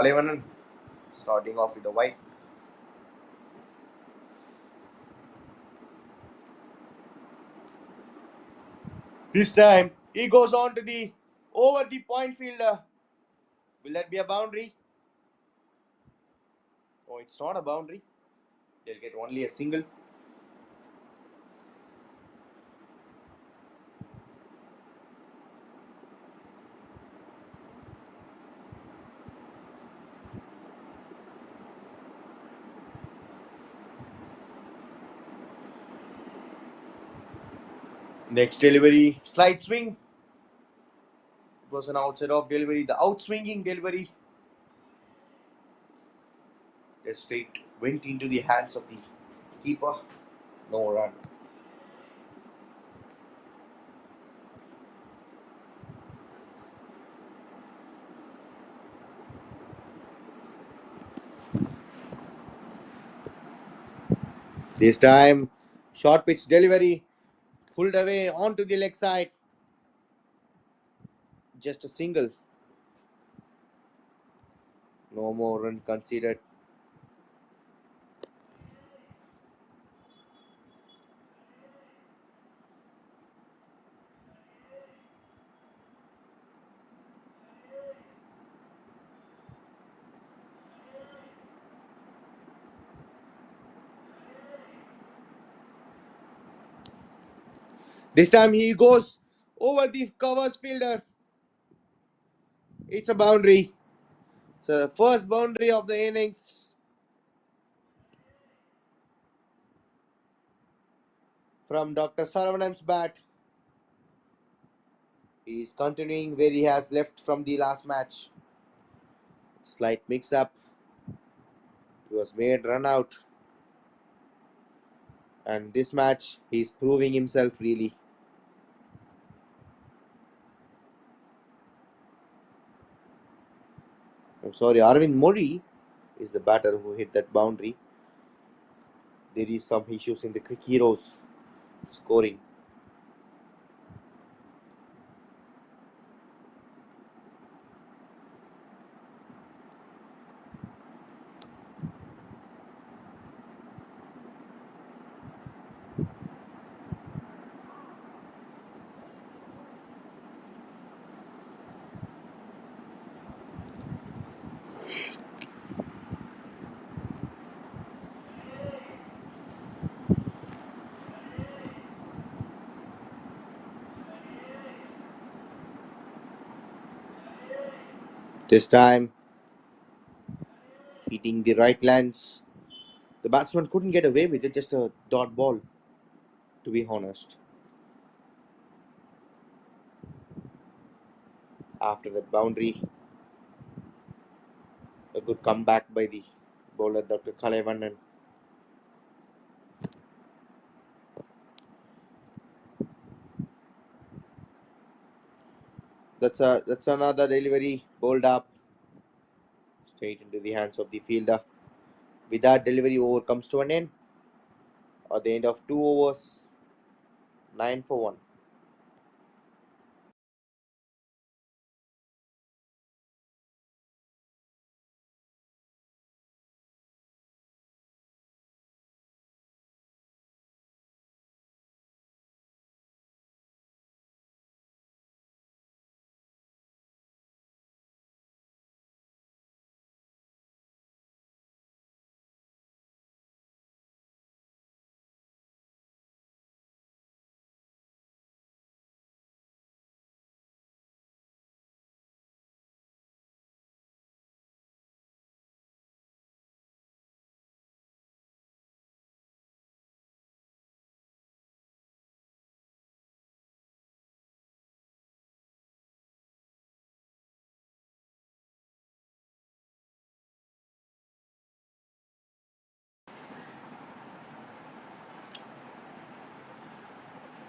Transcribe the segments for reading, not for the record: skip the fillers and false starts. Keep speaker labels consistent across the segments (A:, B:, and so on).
A: Kalevanan starting off with the white. This time he goes on to the over the point fielder. Will that be a boundary? Oh, it's not a boundary. They'll get only a single. Next delivery, slide swing. It was an outside off delivery. The outswinging delivery. The straight went into the hands of the keeper. No run. This time, short pitch delivery. Pulled away onto the leg side. Just a single. No more run conceded. This time he goes over the covers fielder. It's a boundary. So the first boundary of the innings from Dr. Saravanan's bat. He is continuing where he has left from the last match. Slight mix-up. He was made run out. And this match, he is proving himself really. I'm sorry, Arvind Modi is the batter who hit that boundary. There is some issues in the Crick Heroes scoring. This time, hitting the right lens. The batsman couldn't get away with it, just a dot ball, to be honest. After that boundary, a good comeback by the bowler Dr. Kalevanan. That's another delivery bowled up straight into the hands of the fielder. With that, delivery over comes to an end. At the end of 2 overs, 9 for 1.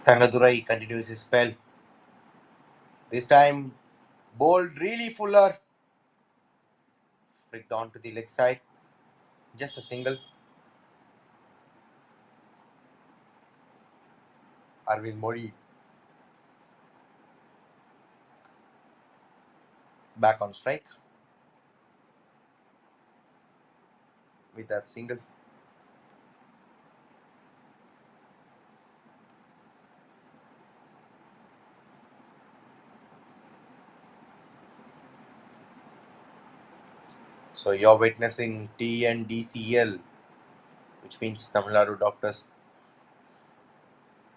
A: Tangadurai continues his spell. This time, bowled really Fuller. Flicked onto the leg side. Just a single. Arvind Modi back on strike. with that single. So you're witnessing Tndcl, which means Tamil Nadu Doctors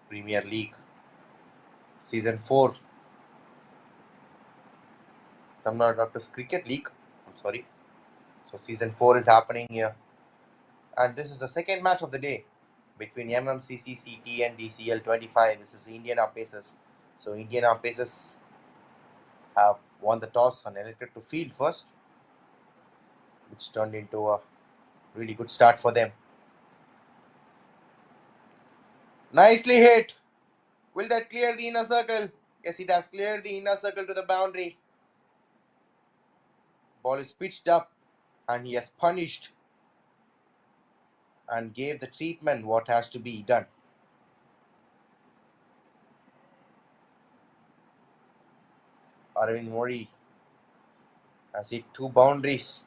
A: Premier League Season 4. Tamil Nadu Doctors Cricket League. I'm sorry. So Season 4 is happening here. And this is the second match of the day between MMCCCT and DCL 25. This is Indian Pacers. So Indian Pacers have won the toss and elected to field first, which turned into a really good start for them. Nicely hit. Will that clear the inner circle? Yes, it has cleared the inner circle to the boundary. Ball is pitched up and he has punished and gave the treatment what has to be done. Arvind Mori has hit 2 boundaries.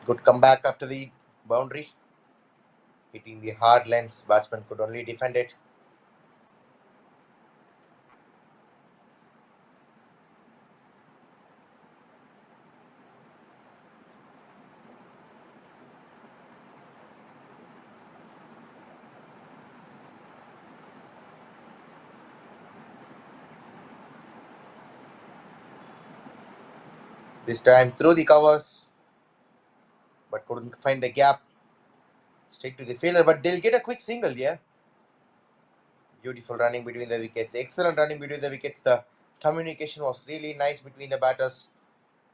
A: Good comeback after the boundary. Hitting the hard lengths, batsman could only defend it. This time through the covers, but couldn't find the gap. Straight to the fielder, but they'll get a quick single, yeah. Beautiful running between the wickets. Excellent running between the wickets. The communication was really nice between the batters.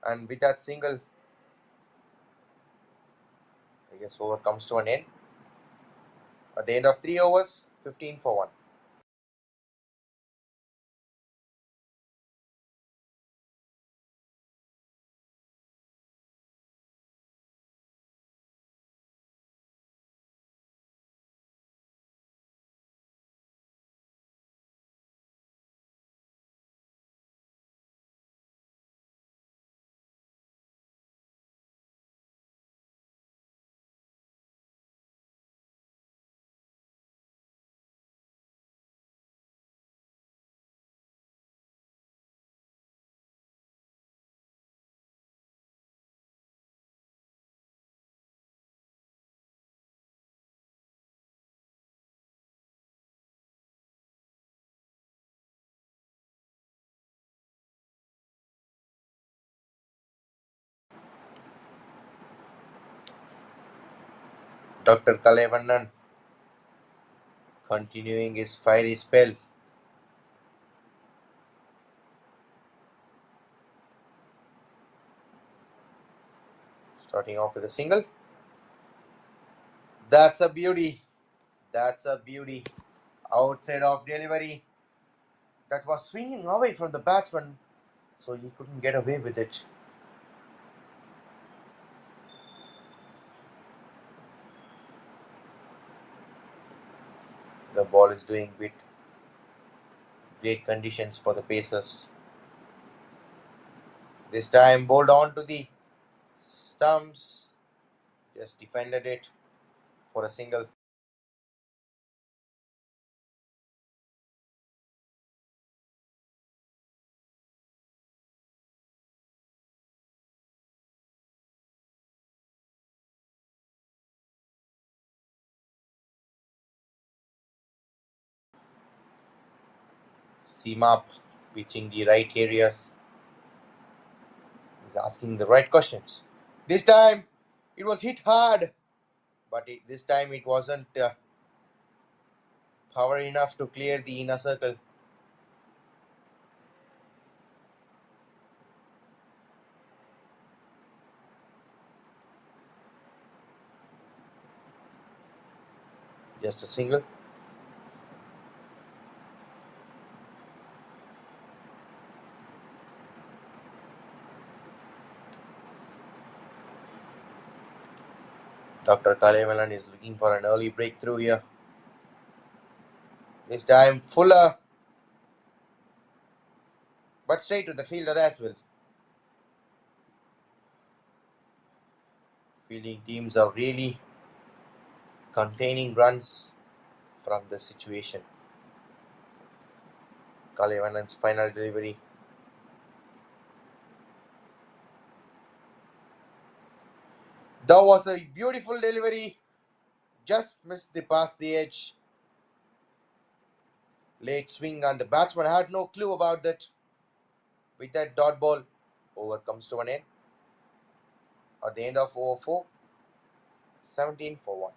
A: And with that single, I guess over comes to an end. At the end of 3 overs, 15 for 1. Dr. Kalevannan continuing his fiery spell. Starting off with a single. That's a beauty. That's a beauty. Outside of delivery. That was swinging away from the batsman, so he couldn't get away with it. The ball is doing with great conditions for the Pacers. This time bowled on to the stumps. Just defended it for a single. Seam up, pitching the right areas. He's asking the right questions. This time it was hit hard, but this time it wasn't power enough to clear the inner circle. Just a single. Dr. Kalevalan is looking for an early breakthrough here. This time Fuller, but straight to the fielder as well. Fielding teams are really containing runs from the situation. Kalevalan's final delivery. That was a beautiful delivery. Just missed the past the edge. Late swing, and the batsman had no clue about that. With that dot ball, over comes to an end. At the end of over 4, 17 for 1.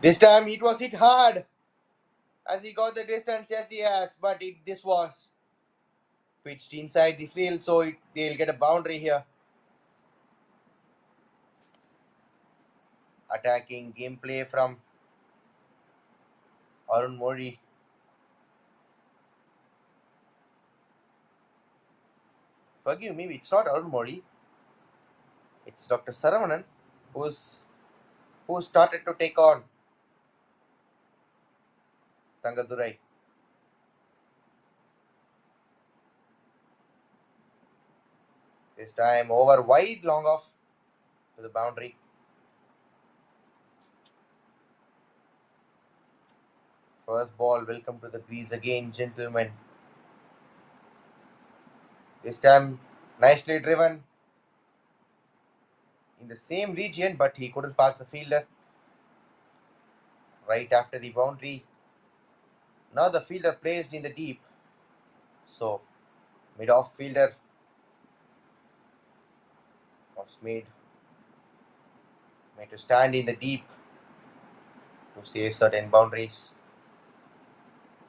A: This time it was hit hard as he got the distance. Yes, he has, but this was pitched inside the field, so they'll get a boundary here. Attacking gameplay from Arun Mori. Forgive me, it's not Arun Mori. It's Dr. Saravanan who started to take on Tangadurai. This time over wide, long off to the boundary. First ball, welcome to the crease again, gentlemen. This time nicely driven in the same region, but he couldn't pass the fielder right after the boundary. Now the fielder placed in the deep, so mid-off fielder was made to stand in the deep to save certain boundaries.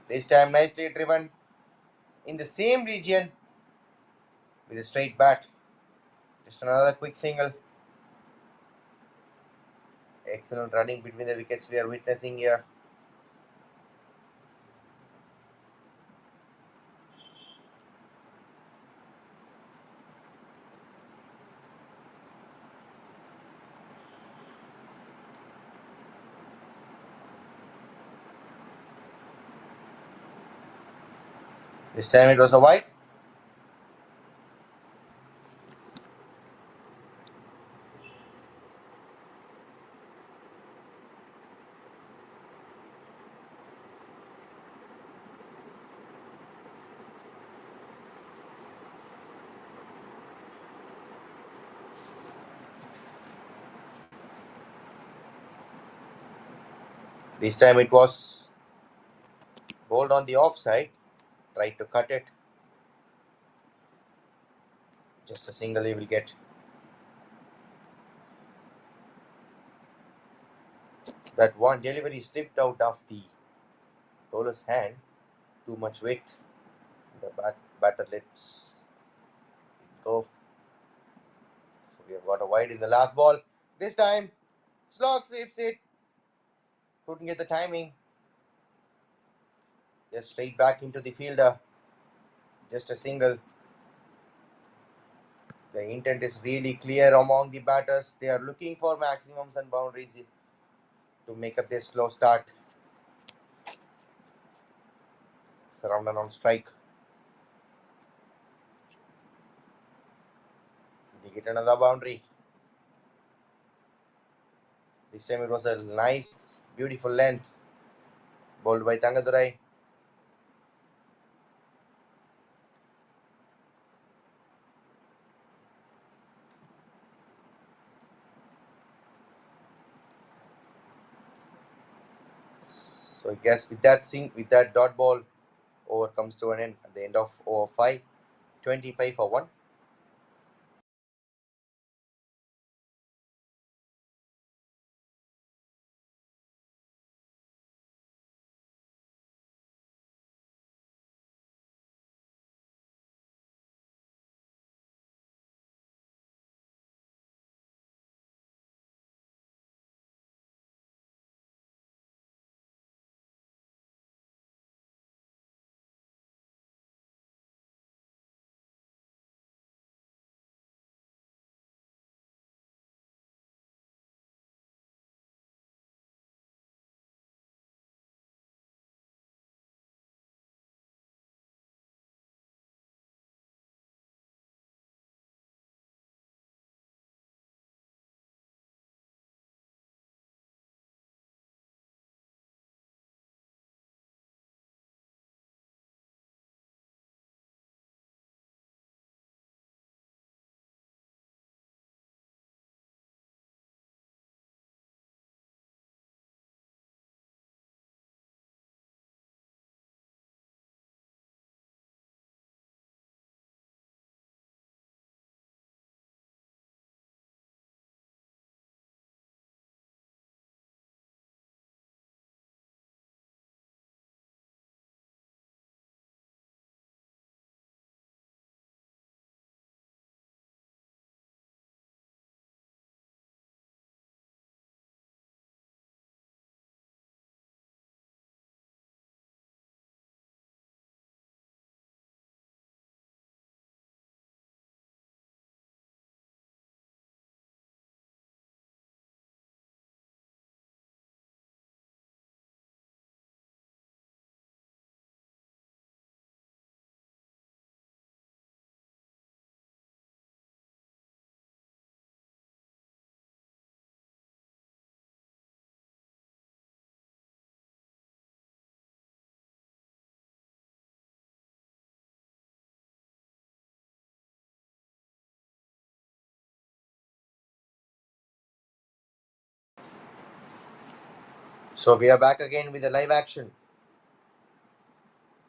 A: This time nicely driven in the same region with a straight bat. Just another quick single. Excellent running between the wickets we are witnessing here. This time it was a wide. This time it was bowled on the offside. Tried to cut it. Just a single he will get. That one delivery slipped out of the bowler's hand. Too much weight. The batter lets it go. So we have got a wide in the last ball. This time, Slog sweeps it. Couldn't get the timing. Just straight back into the fielder. Just a single. The intent is really clear among the batters. They are looking for maximums and boundaries to make up their slow start. Surrounded on strike. They get another boundary. This time it was a nice, beautiful length bowled by Thangadurai. So I guess with that dot ball, over comes to an end at the end of over 5, 25 for 1. So we are back again with the live action.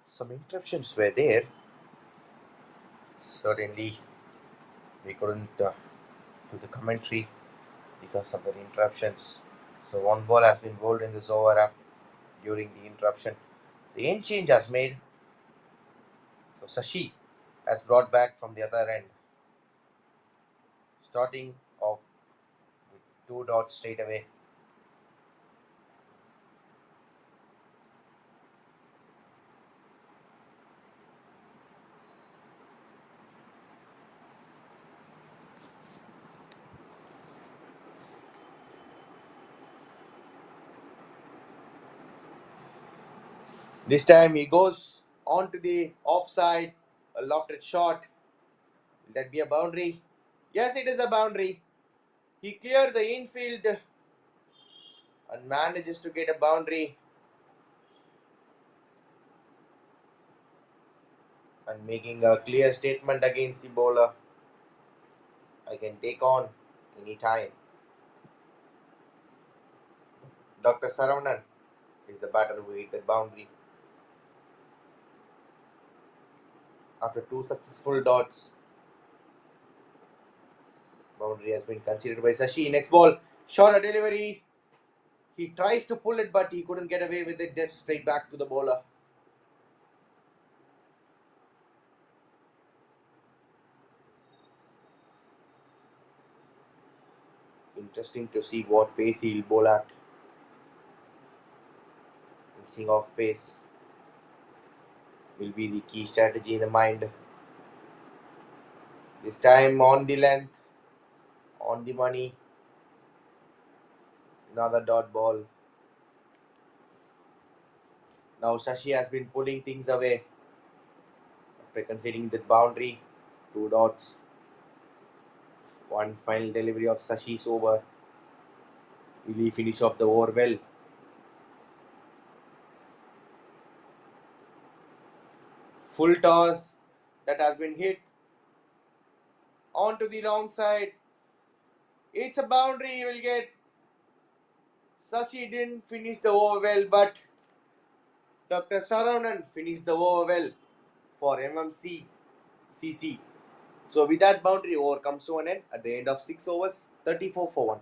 A: Some interruptions were there. Certainly, we couldn't do the commentary because of the interruptions. So one ball has been bowled in this over during the interruption. The end change has made. So Sashi has brought back from the other end, starting off with 2 dots straight away. This time he goes on to the offside, a lofted shot. Will that be a boundary? Yes, it is a boundary. He cleared the infield and manages to get a boundary and making a clear statement against the bowler. I can take on any time. Dr. Saravanan is the batter who hit the boundary. After 2 successful dots, boundary has been considered by Sashi. Next ball, short a delivery. He tries to pull it, but he couldn't get away with it. Just straight back to the bowler. Interesting to see what pace he'll bowl at. Mixing off pace will be the key strategy in the mind. This time on the length, on the money. Another dot ball. Now Shashi has been pulling things away after conceding the boundary. 2 dots. One final delivery of Sashi's over. Will he finish off the over well? Full toss that has been hit onto the wrong side. It's a boundary he will get. Sashi didn't finish the over well, but Dr. Saravanan finished the over well for MMC CC. So with that boundary, over comes to an end at the end of 6 overs, 34 for 1.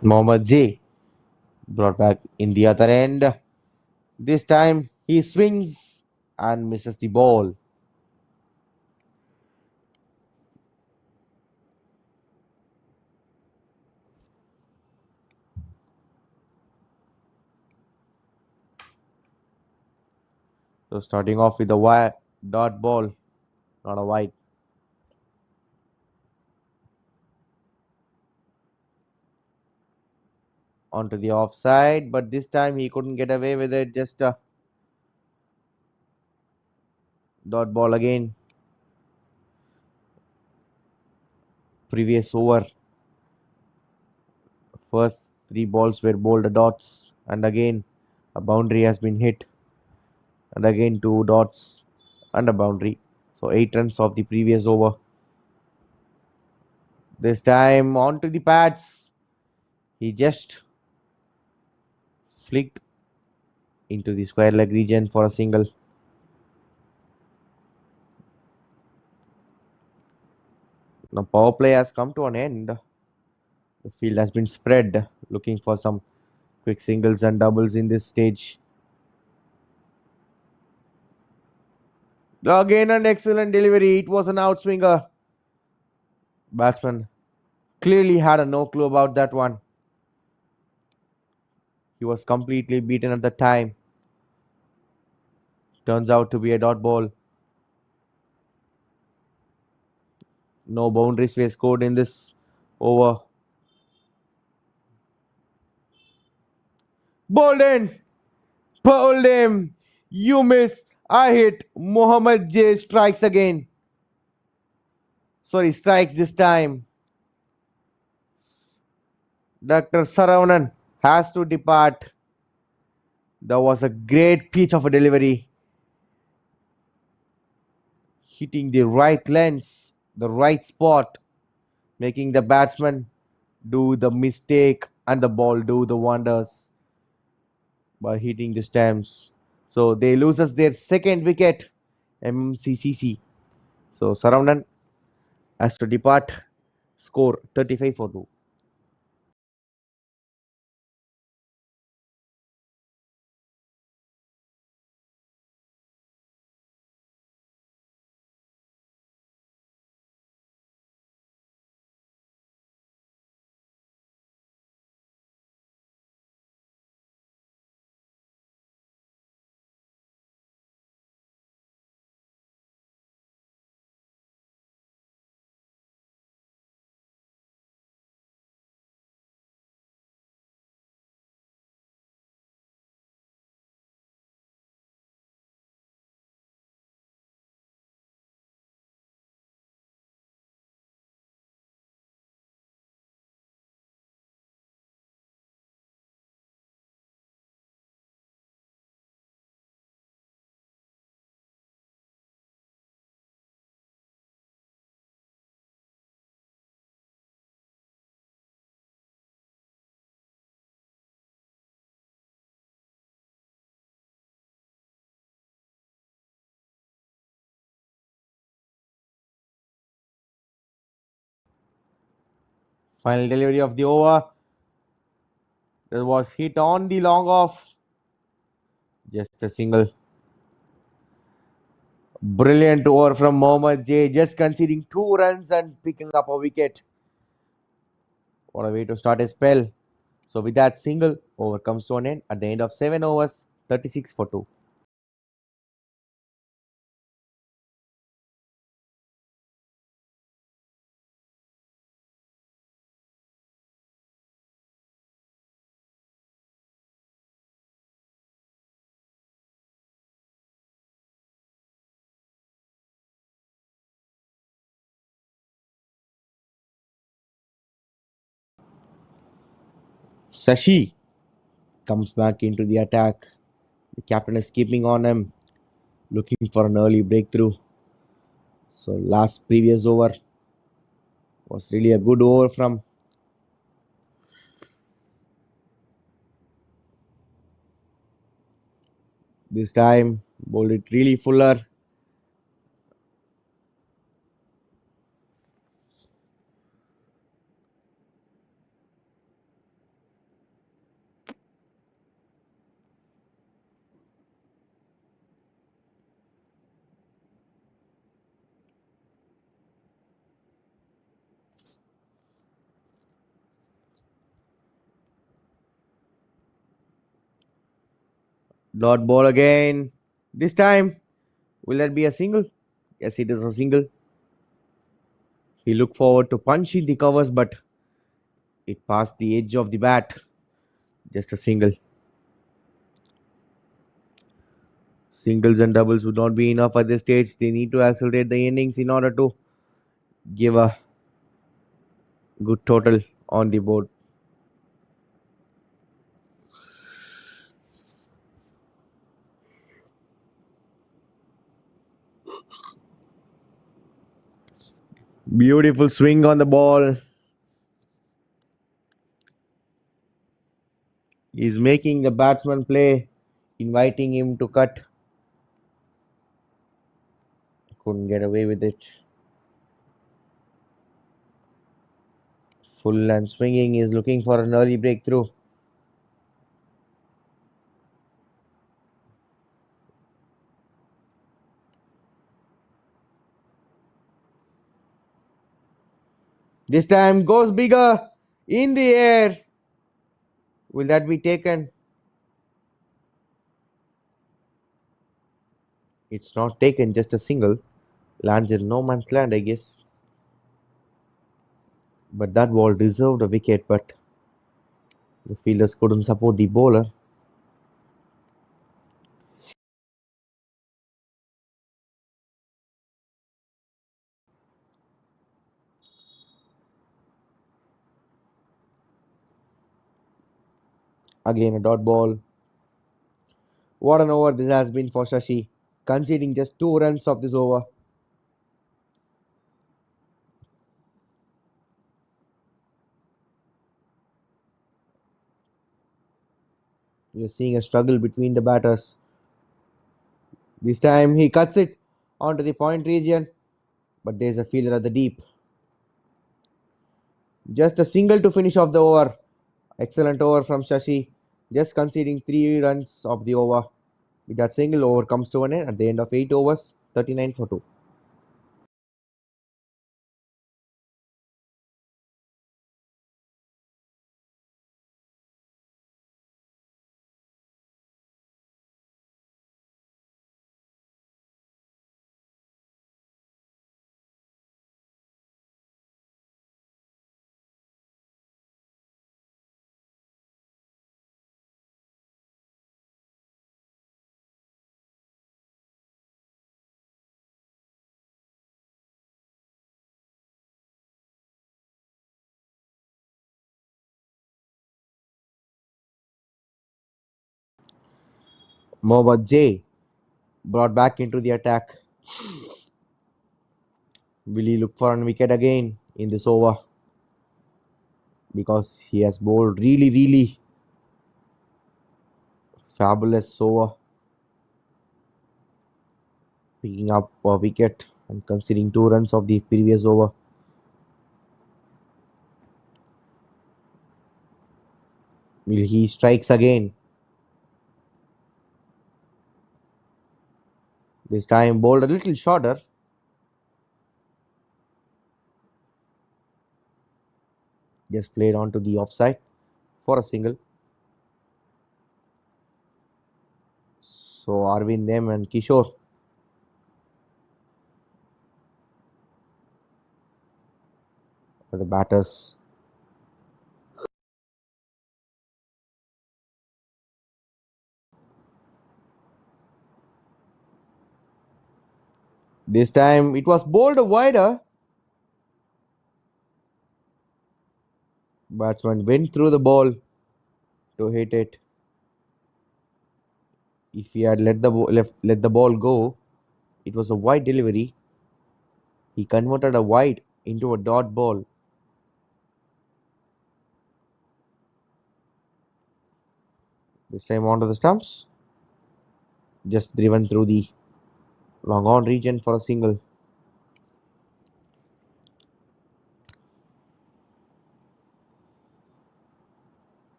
A: Mohammad J brought back in the other end. This time he swings and misses the ball. So starting off with a wide dot ball, not a wide. Onto the offside, but this time he couldn't get away with it. Just a dot ball again. Previous over, first three balls were bowled dots, and again a boundary has been hit, and again two dots and a boundary. So 8 runs of the previous over. This time onto the pads. He just flicked into the square leg region for a single. Now power play has come to an end. The field has been spread, looking for some quick singles and doubles in this stage. Again, an excellent delivery. It was an outswinger. Batsman clearly had a no clue about that one. He was completely beaten at the time. Turns out to be a dot ball. No boundaries were scored in this over. Bolden! Bowled him! You miss. I hit. Mohammad J strikes again. Sorry, strikes this time. Dr. Saravanan has to depart. That was a great pitch of a delivery. Hitting the right lens, the right spot, making the batsman do the mistake and the ball do the wonders by hitting the stamps. So they loses their second wicket, MCCC. So Saravanan has to depart. Score 35 for 2. Final delivery of the over. There was hit on the long off. Just a single. Brilliant over from Mohammad J. Just conceding 2 runs and picking up a wicket. What a way to start a spell. So with that single, over comes to an end at the end of 7 overs, 36 for 2. Sashi comes back into the attack. The captain is keeping on him, looking for an early breakthrough. So last previous over was really a good over from this time. Bowled it really fuller. Dot ball again. This time, will that be a single? Yes, it is a single. He looked forward to punching the covers, but it passed the edge of the bat. Just a single. Singles and doubles would not be enough at this stage. They need to accelerate the innings in order to give a good total on the board. Beautiful swing on the ball. He's making the batsman play, inviting him to cut. Couldn't get away with it. Full and swinging is looking for an early breakthrough. This time goes bigger in the air. Will that be taken? It's not taken, just a single. Lands in no man's land, I guess. But that ball deserved a wicket, but the fielders couldn't support the bowler. Again, a dot ball. What an over this has been for Shashi, conceding just 2 runs of this over. We are seeing a struggle between the batters. This time he cuts it onto the point region, but there's a fielder at the deep. Just a single to finish off the over. Excellent over from Shashi, just conceding 3 runs of the over. With that single, over comes to an end at the end of 8 overs, 39 for 2. Mohammad J brought back into the attack. Will he look for a wicket again in this over? Because he has bowled really fabulous over, picking up a wicket and considering 2 runs of the previous over. He strikes again. This time bowled a little shorter. Just played onto the offside for a single. So Arvind them and Kishore are the batters. This time it was bowled wider. Batsman went through the ball to hit it. If he had let the ball go, it was a wide delivery. He converted a wide into a dot ball. This time onto the stumps. Just driven through the long on region for a single.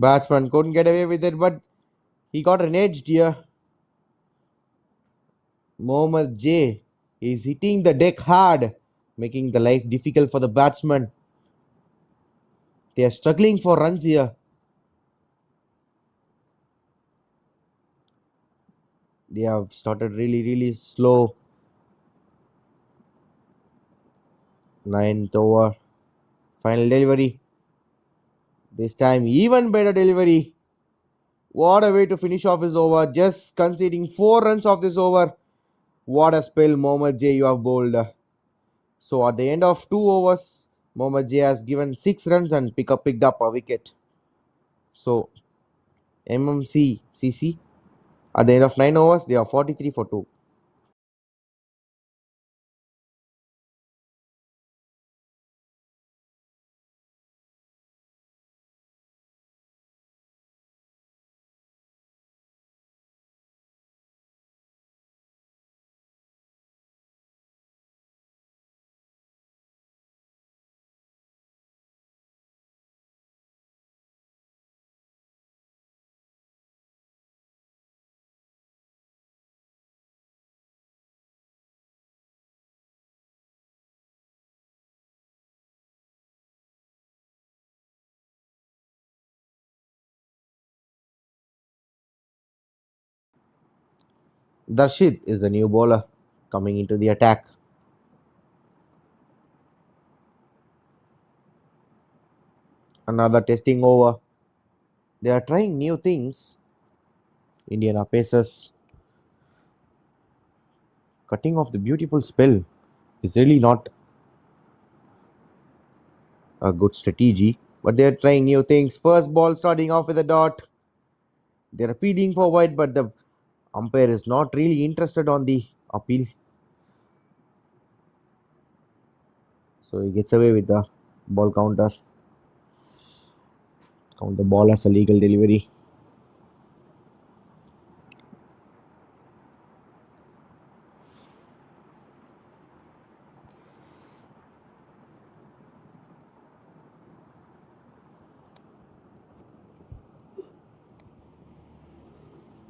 A: Batsman couldn't get away with it, but he got an edge here. Mohammad J is hitting the deck hard, making the life difficult for the batsman. They are struggling for runs here. They have started really slow. Ninth over. Final delivery. This time, even better delivery. What a way to finish off his over. Just conceding 4 runs off this over. What a spell, Mohammad J, you have bowled. So, at the end of 2 overs, Mohammad J has given 6 runs and picked up a wicket. So, MMC CC, at the end of 9 overs, they are 43 for 2. Darshit is the new bowler coming into the attack. Another testing over. They are trying new things. Indian pacers cutting off the beautiful spell is really not a good strategy, but they are trying new things. First ball starting off with a dot. They are appealing for wide, but the umpire is not really interested on the appeal. So he gets away with the ball counter. Count the ball as a legal delivery.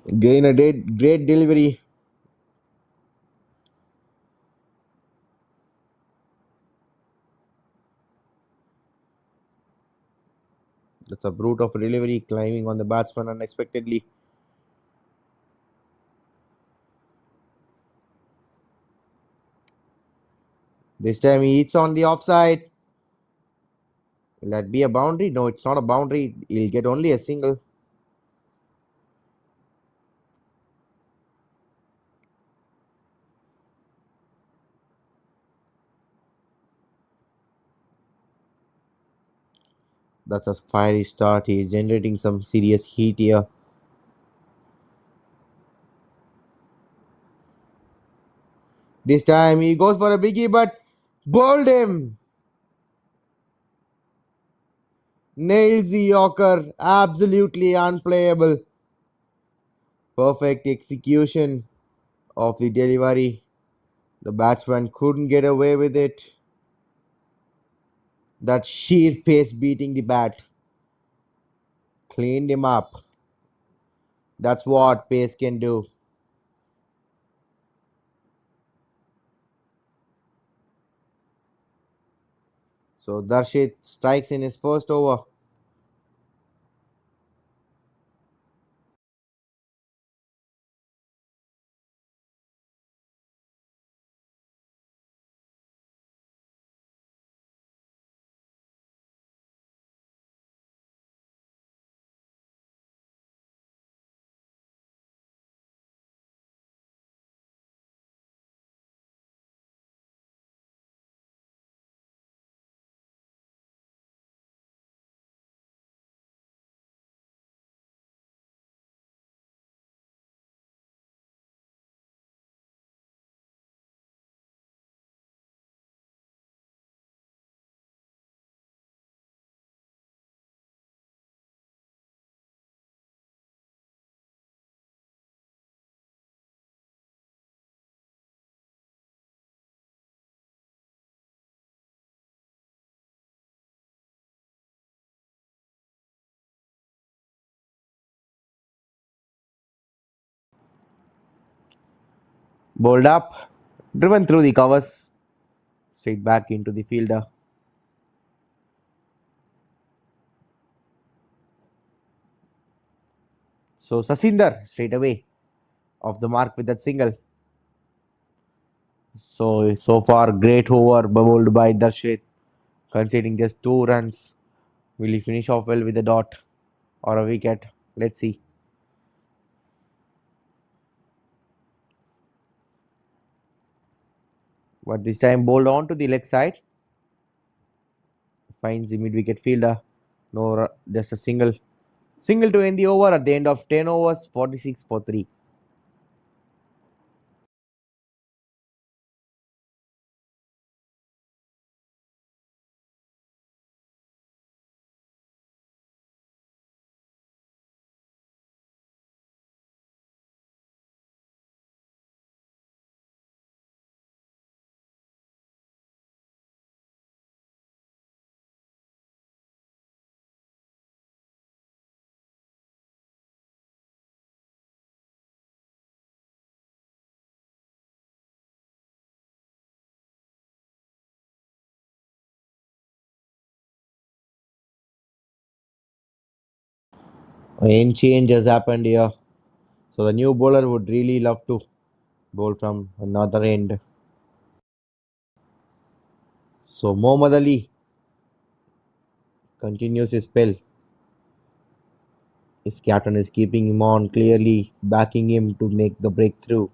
A: Again a great delivery. That's a brute of a delivery climbing on the batsman unexpectedly. This time he hits on the offside. Will that be a boundary? No, it's not a boundary. He'll get only a single. That's a fiery start. He is generating some serious heat here. This time he goes for a biggie, but Bowled him. Nails the Yorker. Absolutely unplayable. Perfect execution of the delivery. The batsman couldn't get away with it. That sheer pace beating the bat cleaned him up. That's what pace can do. So Darshit strikes in his first over. Bowled up, driven through the covers, straight back into the fielder. So Sasinder straight away off the mark with that single. So far great over bowled by Darshit, conceding just 2 runs. Will he finish off well with a dot or a wicket? Let's see. But this time bowled on to the leg side, finds the mid-wicket fielder. No, just a single. Single to end the over at the end of 10 overs, 46 for 3. Any change has happened here. So the new bowler would really love to bowl from another end. So Mohammad Ali continues his spell. His captain is keeping him on, clearly backing him to make the breakthrough.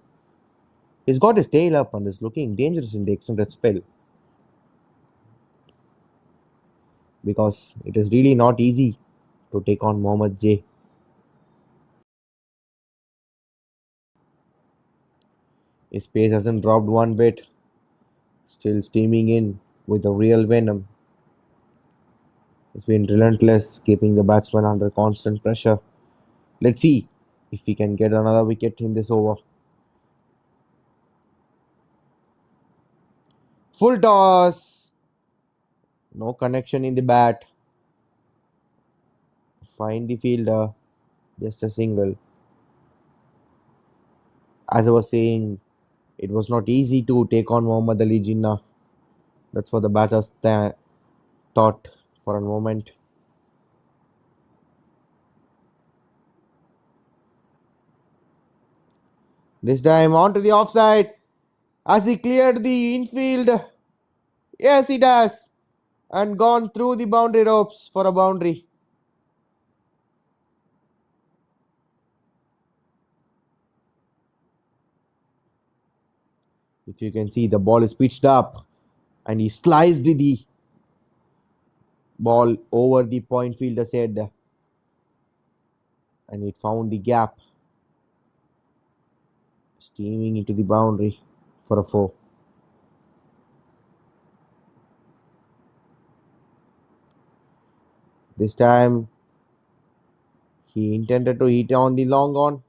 A: He's got his tail up and is looking dangerous in the extended spell because it is really not easy to take on Mohammad J. His pace hasn't dropped one bit, still steaming in with the real venom. He's been relentless, keeping the batsman under constant pressure. Let's see if he can get another wicket in this over. Full toss, no connection in the bat. Find the fielder, just a single. As I was saying, it was not easy to take on Muhammad Ali Jinnah. That's what the batters thought for a moment. This time onto the offside as he cleared the infield. Yes, he does. And gone through the boundary ropes for a boundary. If you can see, the ball is pitched up and he sliced the ball over the point fielder's head and it found the gap, steaming into the boundary for a four. This time he intended to hit on the long on.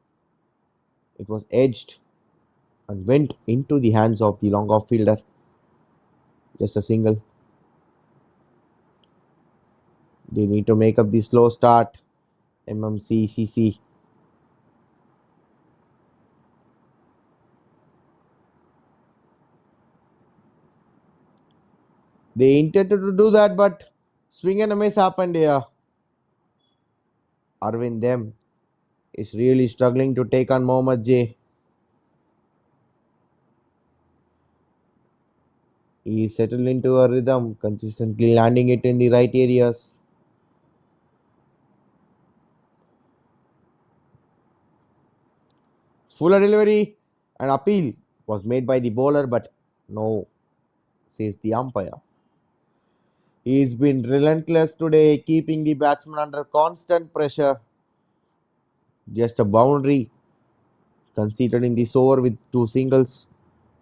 A: It was edged and went into the hands of the long off fielder. Just a single. They need to make up the slow start. MMCCC. They intended to do that, but swing and a miss happened here. Arvind Dem is really struggling to take on Mohammad J. He is settled into a rhythm, consistently landing it in the right areas. Fuller delivery and appeal was made by the bowler, but no, says the umpire. He's been relentless today, keeping the batsman under constant pressure. Just a boundary conceded in this over with two singles.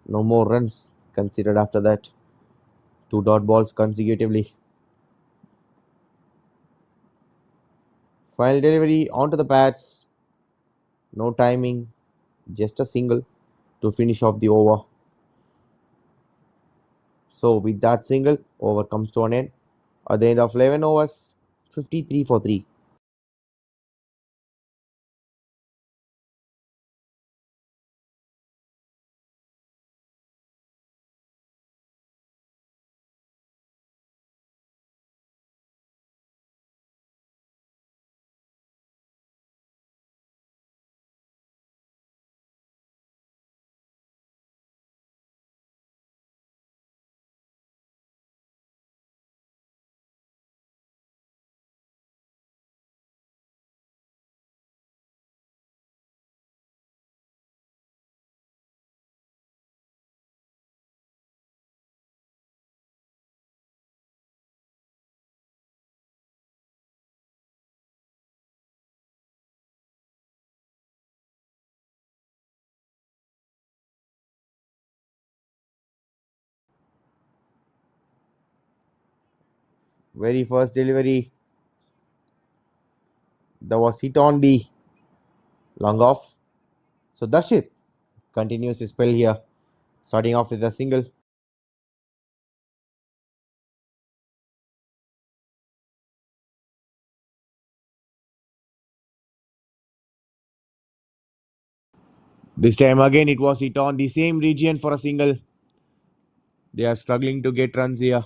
A: No more runs considered after that. Two dot balls consecutively. Final delivery onto the pads. No timing, just a single to finish off the over. So with that single, over comes to an end. At the end of 11 overs, 53 for 3. Very first delivery that was hit on the long off. So Darshit continues his spell here, starting off with a single. This time again it was hit on the same region for a single. They are struggling to get runs here.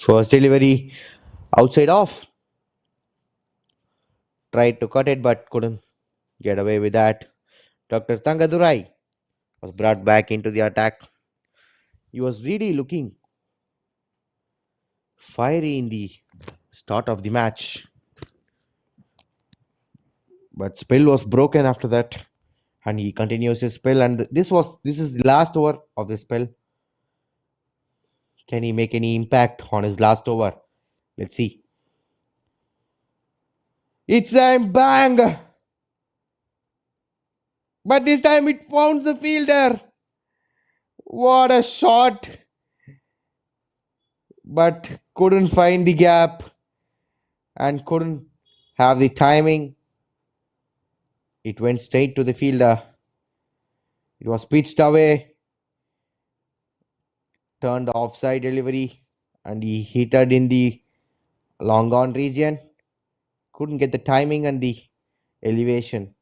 A: First delivery outside off. Tried to cut it but couldn't get away with that. Dr. Tangadurai was brought back into the attack. He was really looking fiery in the start of the match, but spell was broken after that, and he continues his spell. And this is the last over of the spell. Can he make any impact on his last over? Let's see. It's a bang, but this time it found the fielder. What a shot! But couldn't find the gap and couldn't have the timing. It went straight to the fielder. It was pitched away, turned offside delivery, and he hit it in the long on region. Couldn't get the timing and the elevation.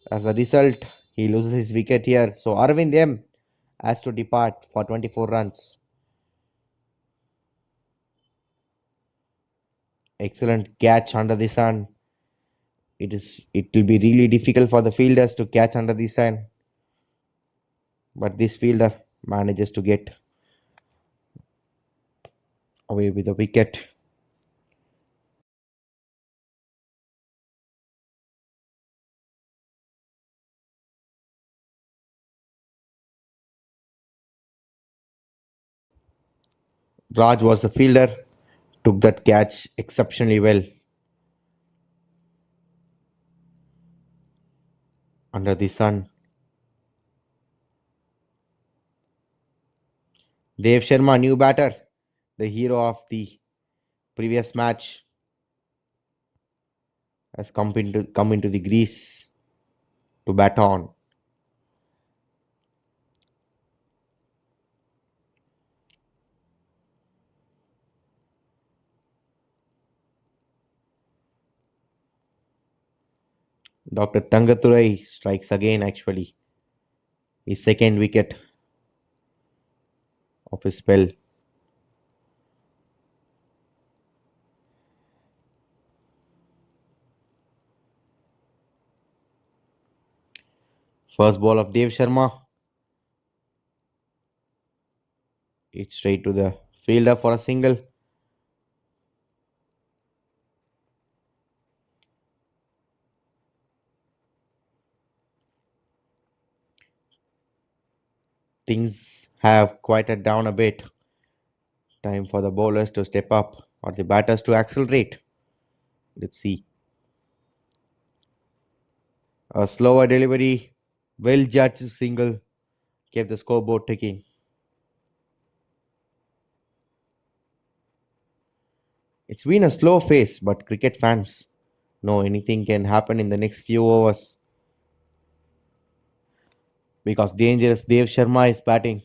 A: As a result, he loses his wicket here. So Arvind M has to depart for 24 runs. Excellent catch under the sun. It will be really difficult for the fielders to catch under the sun. But this fielder manages to get away with a wicket. Raj was the fielder, took that catch exceptionally well under the sun. Dev Sharma, new batter, the hero of the previous match, has come into the grease to bat on. Dr. Tangaturai strikes again actually. His second wicket of his spell. First ball of Dev Sharma. It's straight to the fielder for a single. Things have quieted down a bit. Time for the bowlers to step up or the batters to accelerate. Let's see. A slower delivery, well judged single kept the scoreboard ticking. It's been a slow phase, but cricket fans know anything can happen in the next few overs because dangerous Dev Sharma is batting.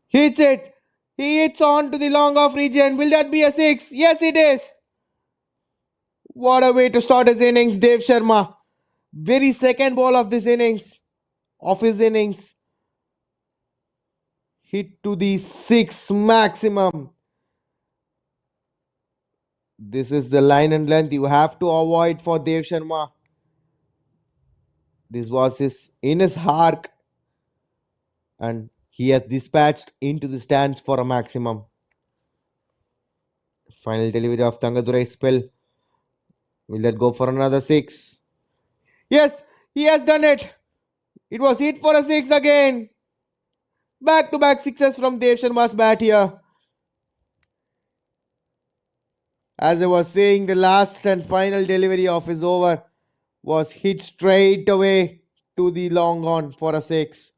A: Hits it. He hits on to the long off region. Will that be a six? Yes, it is. What a way to start his innings, Dev Sharma. Very second ball of this innings, of his innings, hit to the six maximum. This is the line and length you have to avoid for Dev Sharma. This was in his arc, and he has dispatched into the stands for a maximum. Final delivery of Tangadurai's spell. Will that go for another six? Yes, he has done it. It was hit for a six again. Back to back sixes from Dev Sharma's bat here. As I was saying, the last and final delivery of his over was hit straight away to the long on for a six.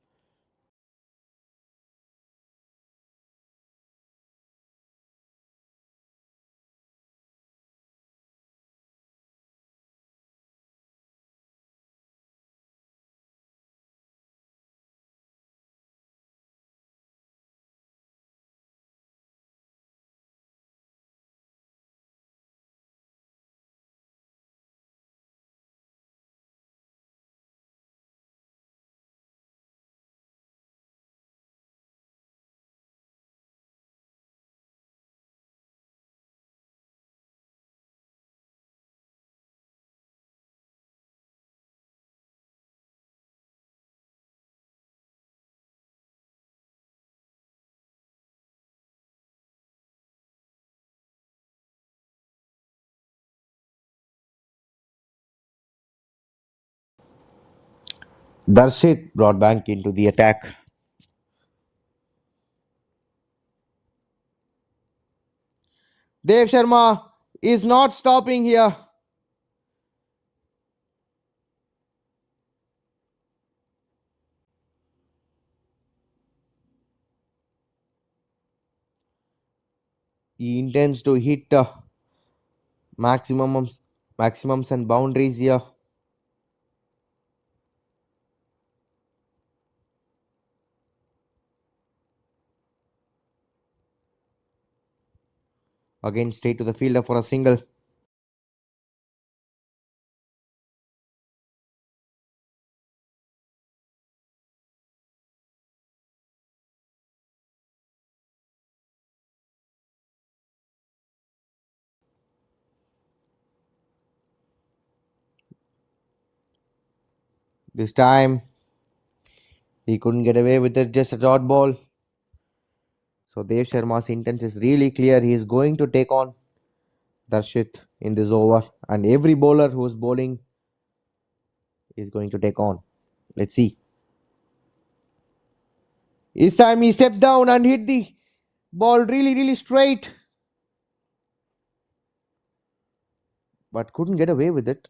A: Darshit brought back into the attack. Dev Sharma is not stopping here. He intends to hit maximums, maximums and boundaries here. Again, straight to the fielder for a single. This time he couldn't get away with it, just a dot ball. So Dev Sharma's intent is really clear. He is going to take on Darshit in this over, and every bowler who is bowling is going to take on. Let's see. This time he steps down and hit the ball really straight, but couldn't get away with it.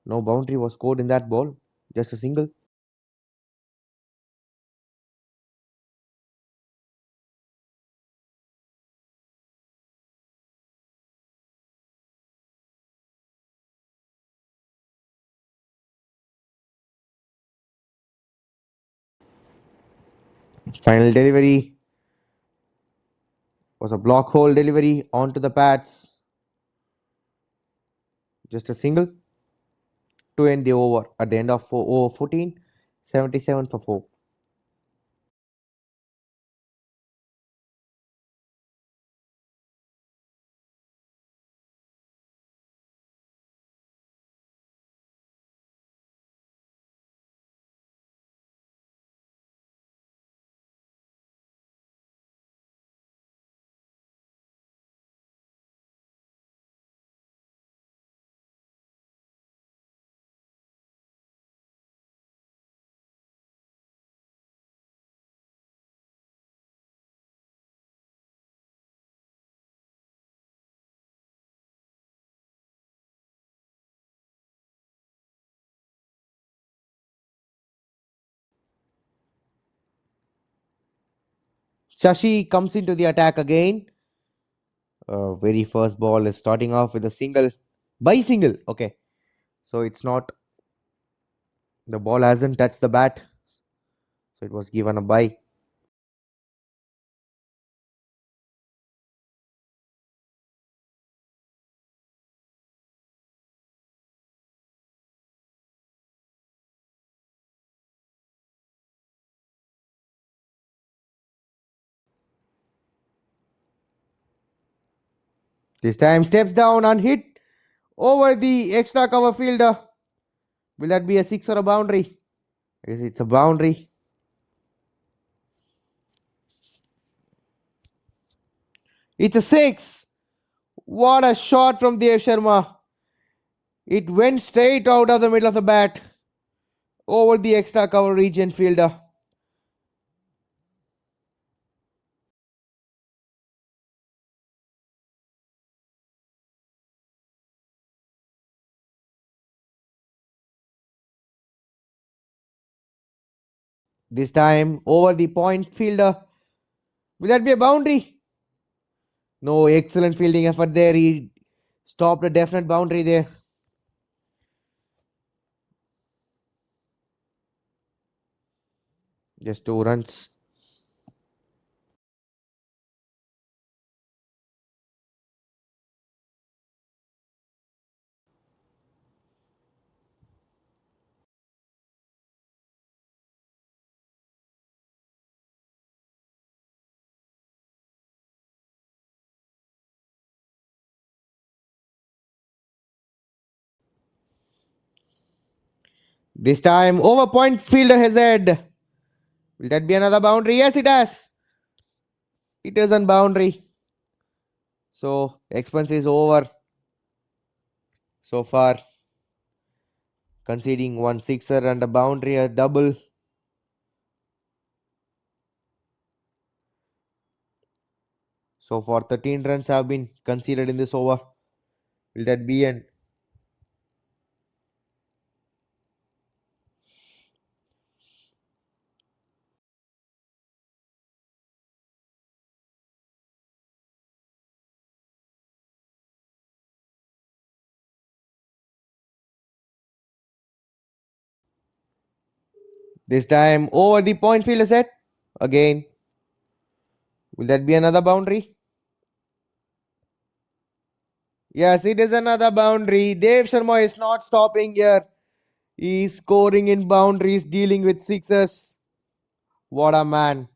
A: No boundary was scored in that ball, just a single. Final delivery was a block hole delivery onto the pads, just a single to end the over at the end of over 14, 77 for 4. Shashi comes into the attack again. Very first ball is starting off with a single, by single. Okay, so it's not, the ball hasn't touched the bat, so it was given a bye. This time steps down and hit over the extra cover fielder. Will that be a six or a boundary? Yes, it's a boundary. It's a six. What a shot from Dev Sharma. It went straight out of the middle of the bat over the extra cover region fielder. This time over the point fielder. Will that be a boundary? No, excellent fielding effort there. He stopped a definite boundary there. Just 2 runs. This time over point fielder has head. Will that be another boundary? Yes, it has. It is on boundary. So expense is over so far. conceding one sixer and a boundary, a double. So for 13 runs have been conceded in this over. Will that be an this time over the point field is set again? Will that be another boundary? Yes, it is another boundary. Dev Sharma is not stopping here. He's scoring in boundaries, dealing with sixes. What a man.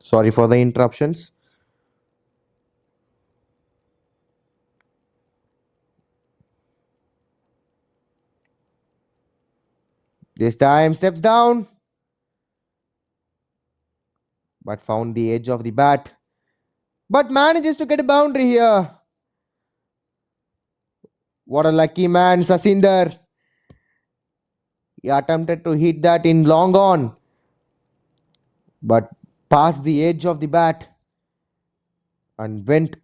A: Sorry for the interruptions. This time steps down, but found the edge of the bat. But manages to get a boundary here. What a lucky man, Sasinder. He attempted to hit that in long on, but passed the edge of the bat and went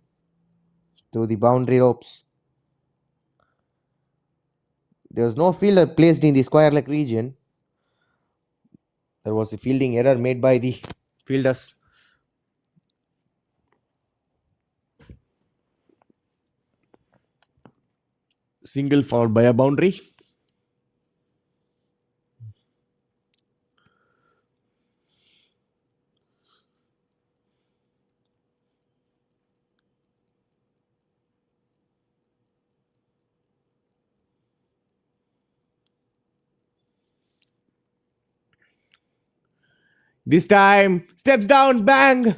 A: through the boundary ropes. There was no fielder placed in the square leg region. There was a fielding error made by the fielders. Single followed by a boundary. This time steps down, bang.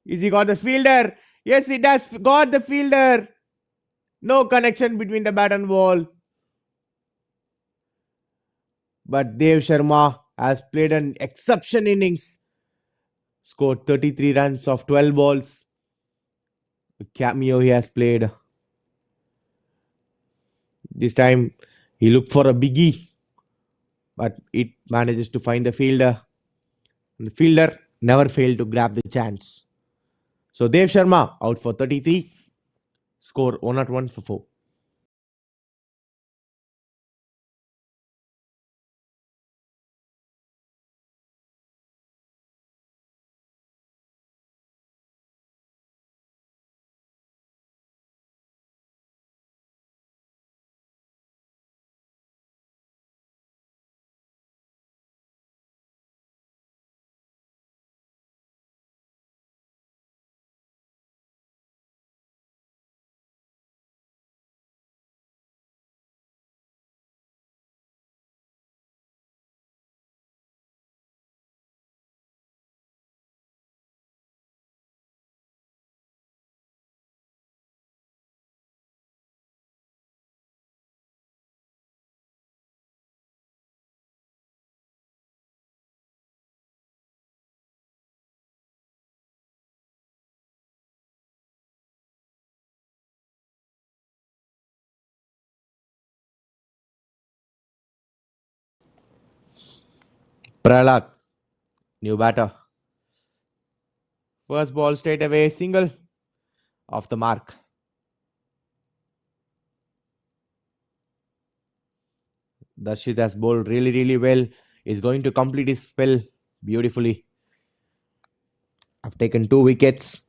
A: Is he got the fielder? Yes, he does. Got the fielder. No connection between the bat and ball. But Dev Sharma has played an exception innings. Scored 33 runs off 12 balls. A cameo he has played. This time he looked for a biggie, but it manages to find the fielder. The fielder never failed to grab the chance. So Dev Sharma out for 33. Score 101 for 4. Prahlad, new batter. First ball straight away, single off the mark. Darshit has bowled really well. Is going to complete his spell beautifully. I've taken 2 wickets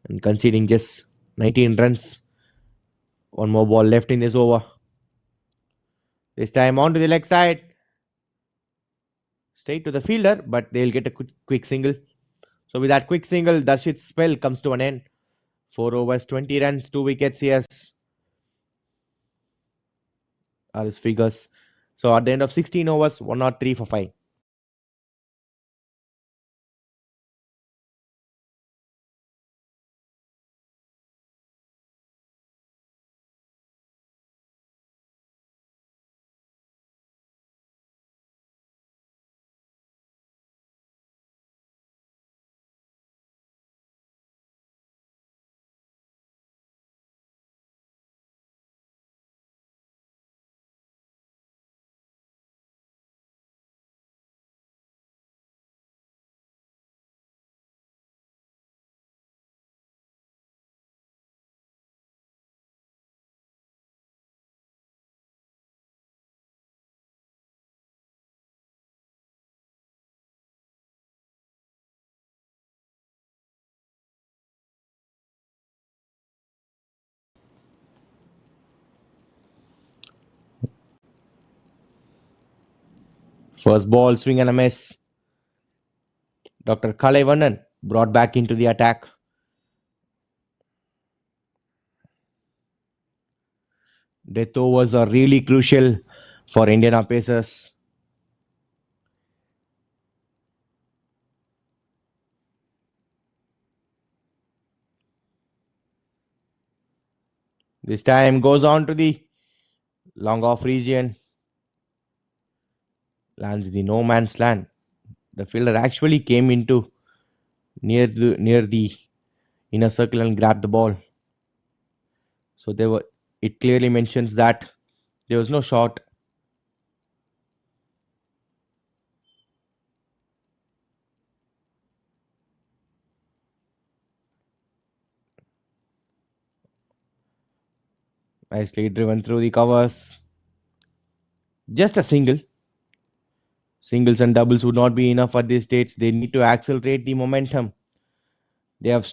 A: and conceding just 19 runs. One more ball left in this over. This time on to the leg side. Straight to the fielder, but they'll get a quick single. So with that quick single, Darshit's spell comes to an end. 4 overs, 20 runs, 2 wickets he has. Are his figures. So at the end of 16 overs, 103 for 5. First ball, swing and a miss. Dr. Kalaivanan brought back into the attack. Death overs are really crucial for Indian pacers. This time goes on to the long off region.
B: Lands in the no man's land. The fielder actually came into near the inner circle and grabbed the ball. So there were. It clearly mentions that there was no shot. Nicely driven through the covers. Just a single. Singles and doubles would not be enough at this stage. They need to accelerate the momentum. They have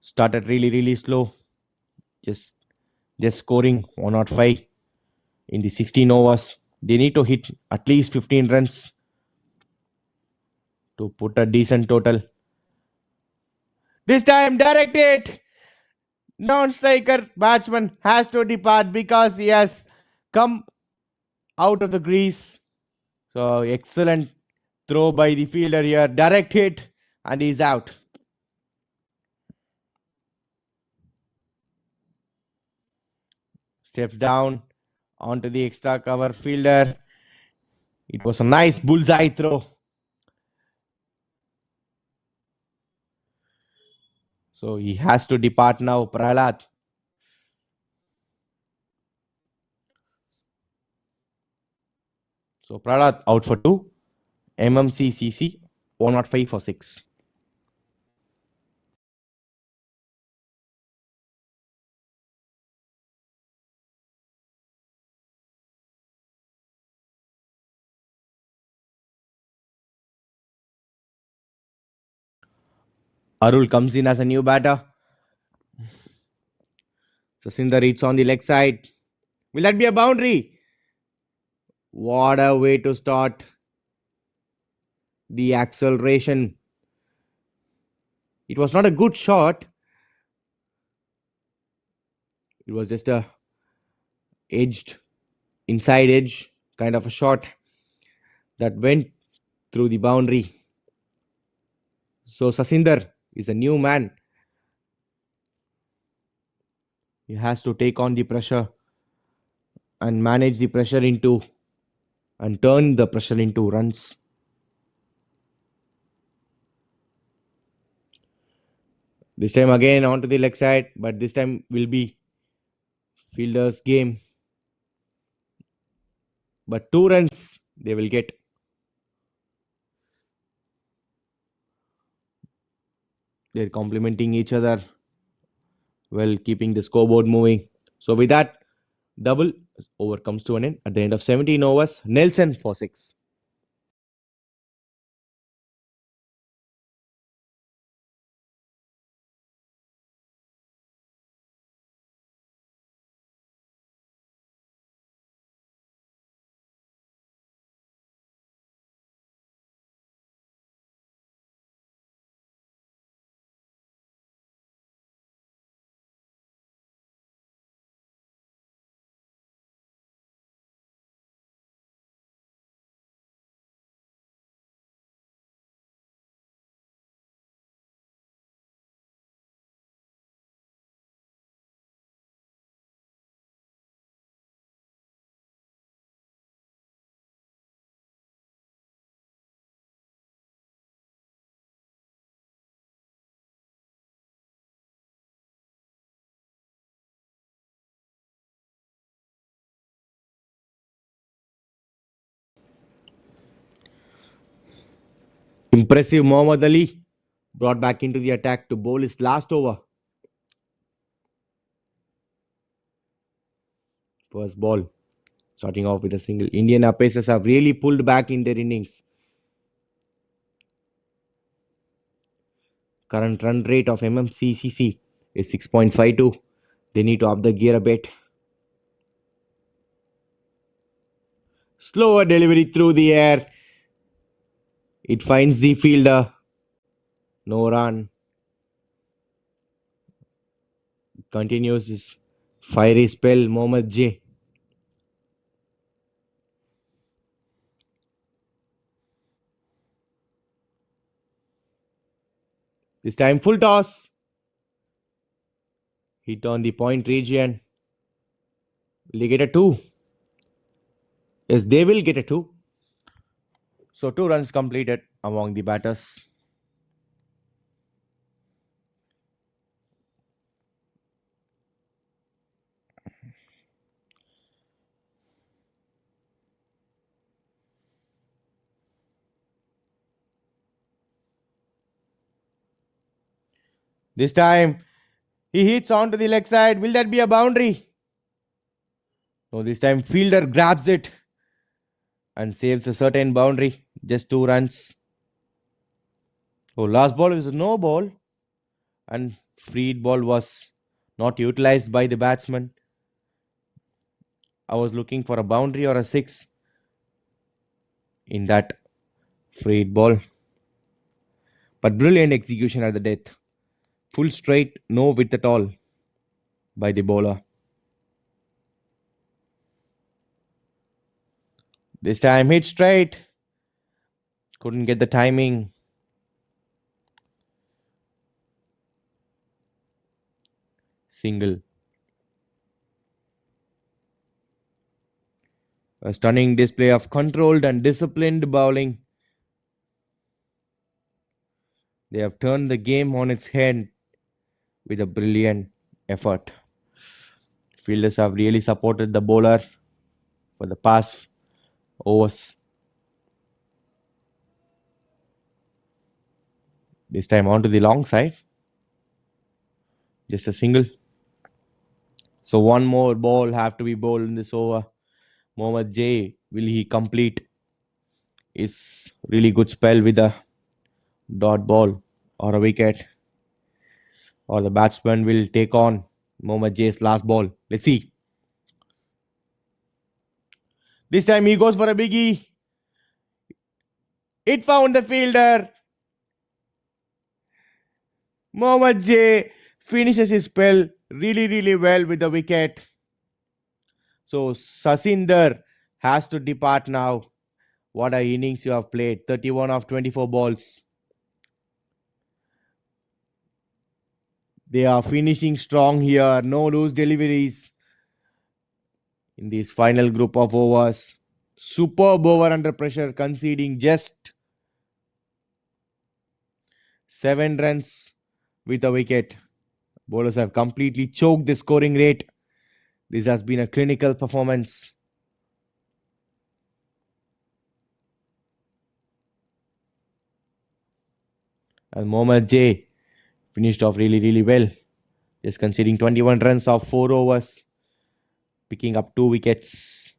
B: started really slow. Just just scoring 105 in the 16 overs. They need to hit at least 15 runs to put a decent total. This time, direct it. Non-striker batsman has to depart because he has come out of the crease. So excellent throw by the fielder here. Direct hit and he's out. Steps down onto the extra cover fielder. It was a nice bullseye throw. So he has to depart now, Prahlad. So Prahlad out for 2. MMCCC 105 for 6. Arul comes in as a new batter. Sasinder hits on the leg side. Will that be a boundary? What a way to start the acceleration. It was not a good shot. It was just a edged inside edge kind of a shot that went through the boundary. So Sasinder is a new man. He has to take on the pressure and manage the pressure into and turn the pressure into runs. This time again onto the leg side, but this time will be fielder's game. But 2 runs they will get. They're complementing each other while keeping the scoreboard moving. So with that, double over comes to an end at the end of 17 overs. Nelson for 6. Impressive Mohammad Ali brought back into the attack to bowl his last over. First ball, starting off with a single. Indian pacers have really pulled back in their innings. Current run rate of MMCCC is 6.52. They need to up the gear a bit. Slower delivery through the air. It finds the fielder. No run. Continues his fiery spell, Mohammad J. This time full toss. Hit on the point region. Will they get a 2? Yes, they will get a 2. So 2 runs completed among the batters. This time he hits onto the leg side. Will that be a boundary? No, this time fielder grabs it and saves a certain boundary. Just 2 runs. So last ball is a no ball and freed ball was not utilized by the batsman. I was looking for a boundary or a six in that freed ball. But brilliant execution at the death. Full straight, no width at all by the bowler. This time hit straight. Couldn't get the timing. Single. A stunning display of controlled and disciplined bowling. They have turned the game on its head with a brilliant effort. Fielders have really supported the bowler for the past overs. This time onto the long side. Just a single. So one more ball have to be bowled in this over. Mohammad J. Will he complete his really good spell with a dot ball or a wicket? Or the batsman will take on Mohammad J's last ball? Let's see. This time he goes for a biggie. It found the fielder. Mohammad J finishes his spell really well with the wicket. So Sasinder has to depart now. What a innings you have played. 31 of 24 balls. They are finishing strong here. No loose deliveries in this final group of overs. Superb over under pressure, conceding just 7 runs with a wicket. Bowlers have completely choked the scoring rate. This has been a clinical performance. And Mohammad J finished off really well. Just conceding 21 runs of 4 overs, picking up 2 wickets.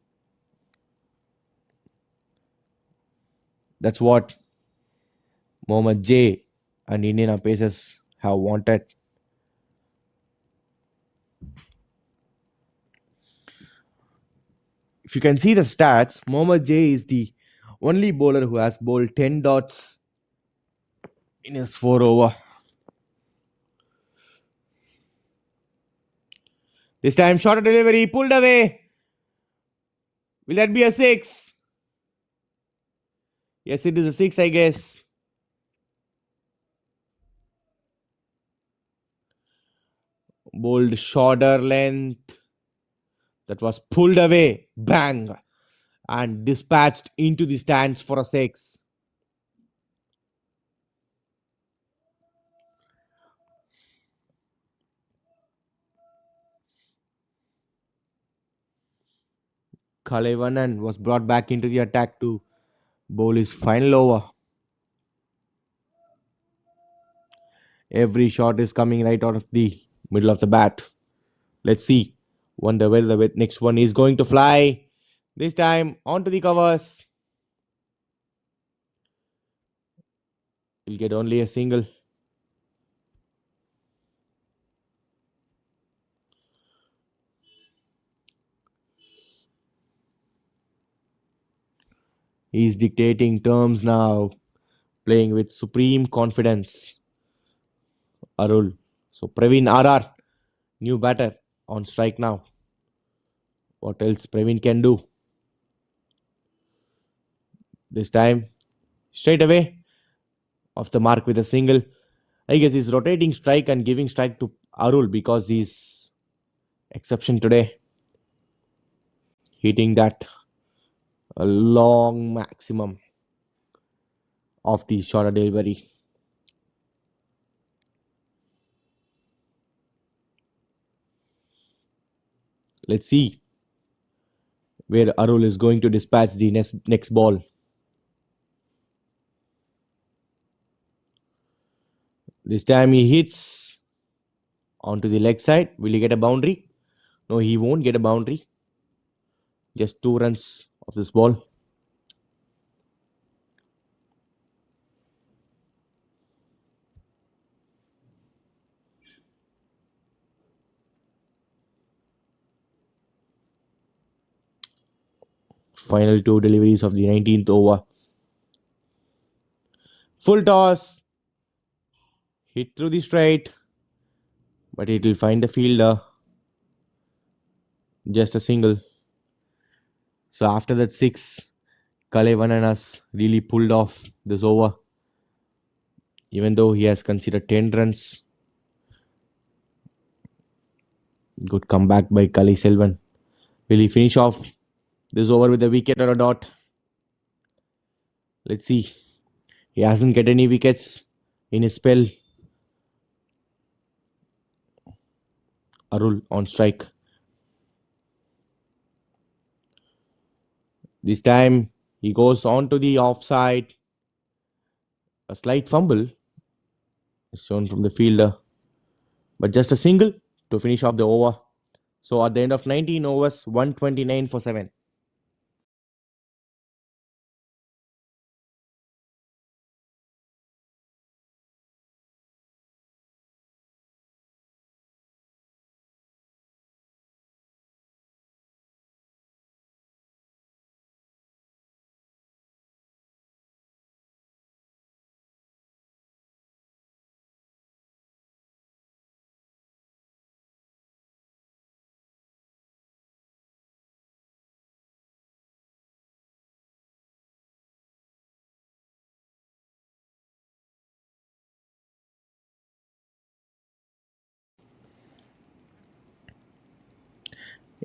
B: That's what Mohammad J and Indian pacers have wanted. If you can see the stats, Mohammad J is the only bowler who has bowled 10 dots in his 4 over. This time, shorter delivery, pulled away. Will that be a 6? Yes, it is a 6, I guess. Bowled shorter length. That was pulled away. Bang! And dispatched into the stands for a 6. Kalevanan was brought back into the attack to bowl his final over. Every shot is coming right out of the middle of the bat. Let's see. Wonder where the next one is going to fly. This time onto the covers. He'll get only a single. He's dictating terms now, playing with supreme confidence. Arul. So Praveen RR, new batter on strike now. What else Praveen can do? This time, straight away, off the mark with a single. I guess he's rotating strike and giving strike to Arul because he's exception today. Hitting that a long maximum. of the shorter delivery. Let's see where Arul is going to dispatch the next ball. This time he hits onto the leg side. Will he get a boundary? No, he won't get a boundary. Just 2 runs of this ball. Final two deliveries of the 19th over. Full toss. Hit through the straight. But it will find the fielder. Just a single. So after that six, Kalevananas really pulled off this over. Even though he has considered 10 runs. Good comeback by Kali Selvan. Will he finish off this over with a wicket or a dot? Let's see. He hasn't get any wickets in his spell. Arul on strike. This time he goes on to the offside. A slight fumble is shown from the fielder. But just a single to finish off the over. So at the end of 19 overs, 129 for 7.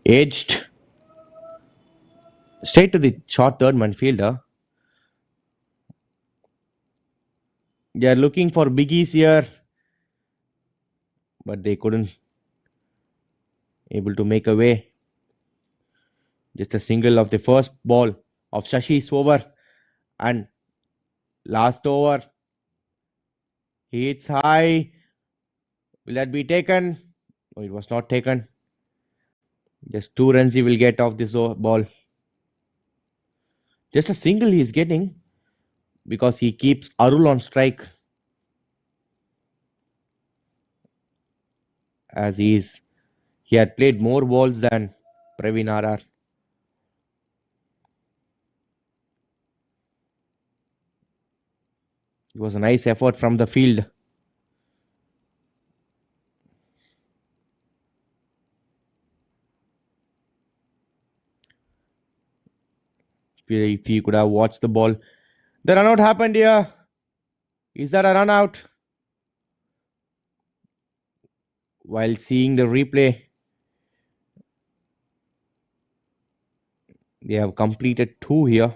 B: Edged straight to the short third man fielder. They are looking for biggies here, but they couldn't able to make a way. Just a single of the first ball of Shashi's over, and last over he hits high. Will that be taken? No, it was not taken. Just 2 runs he will get off this ball. Just a single he is getting because he keeps Arul on strike as he had played more balls than Praveen RR. It was a nice effort from the field. If he could have watched the ball. The run out happened here. Is that a run out? While seeing the replay, they have completed two here.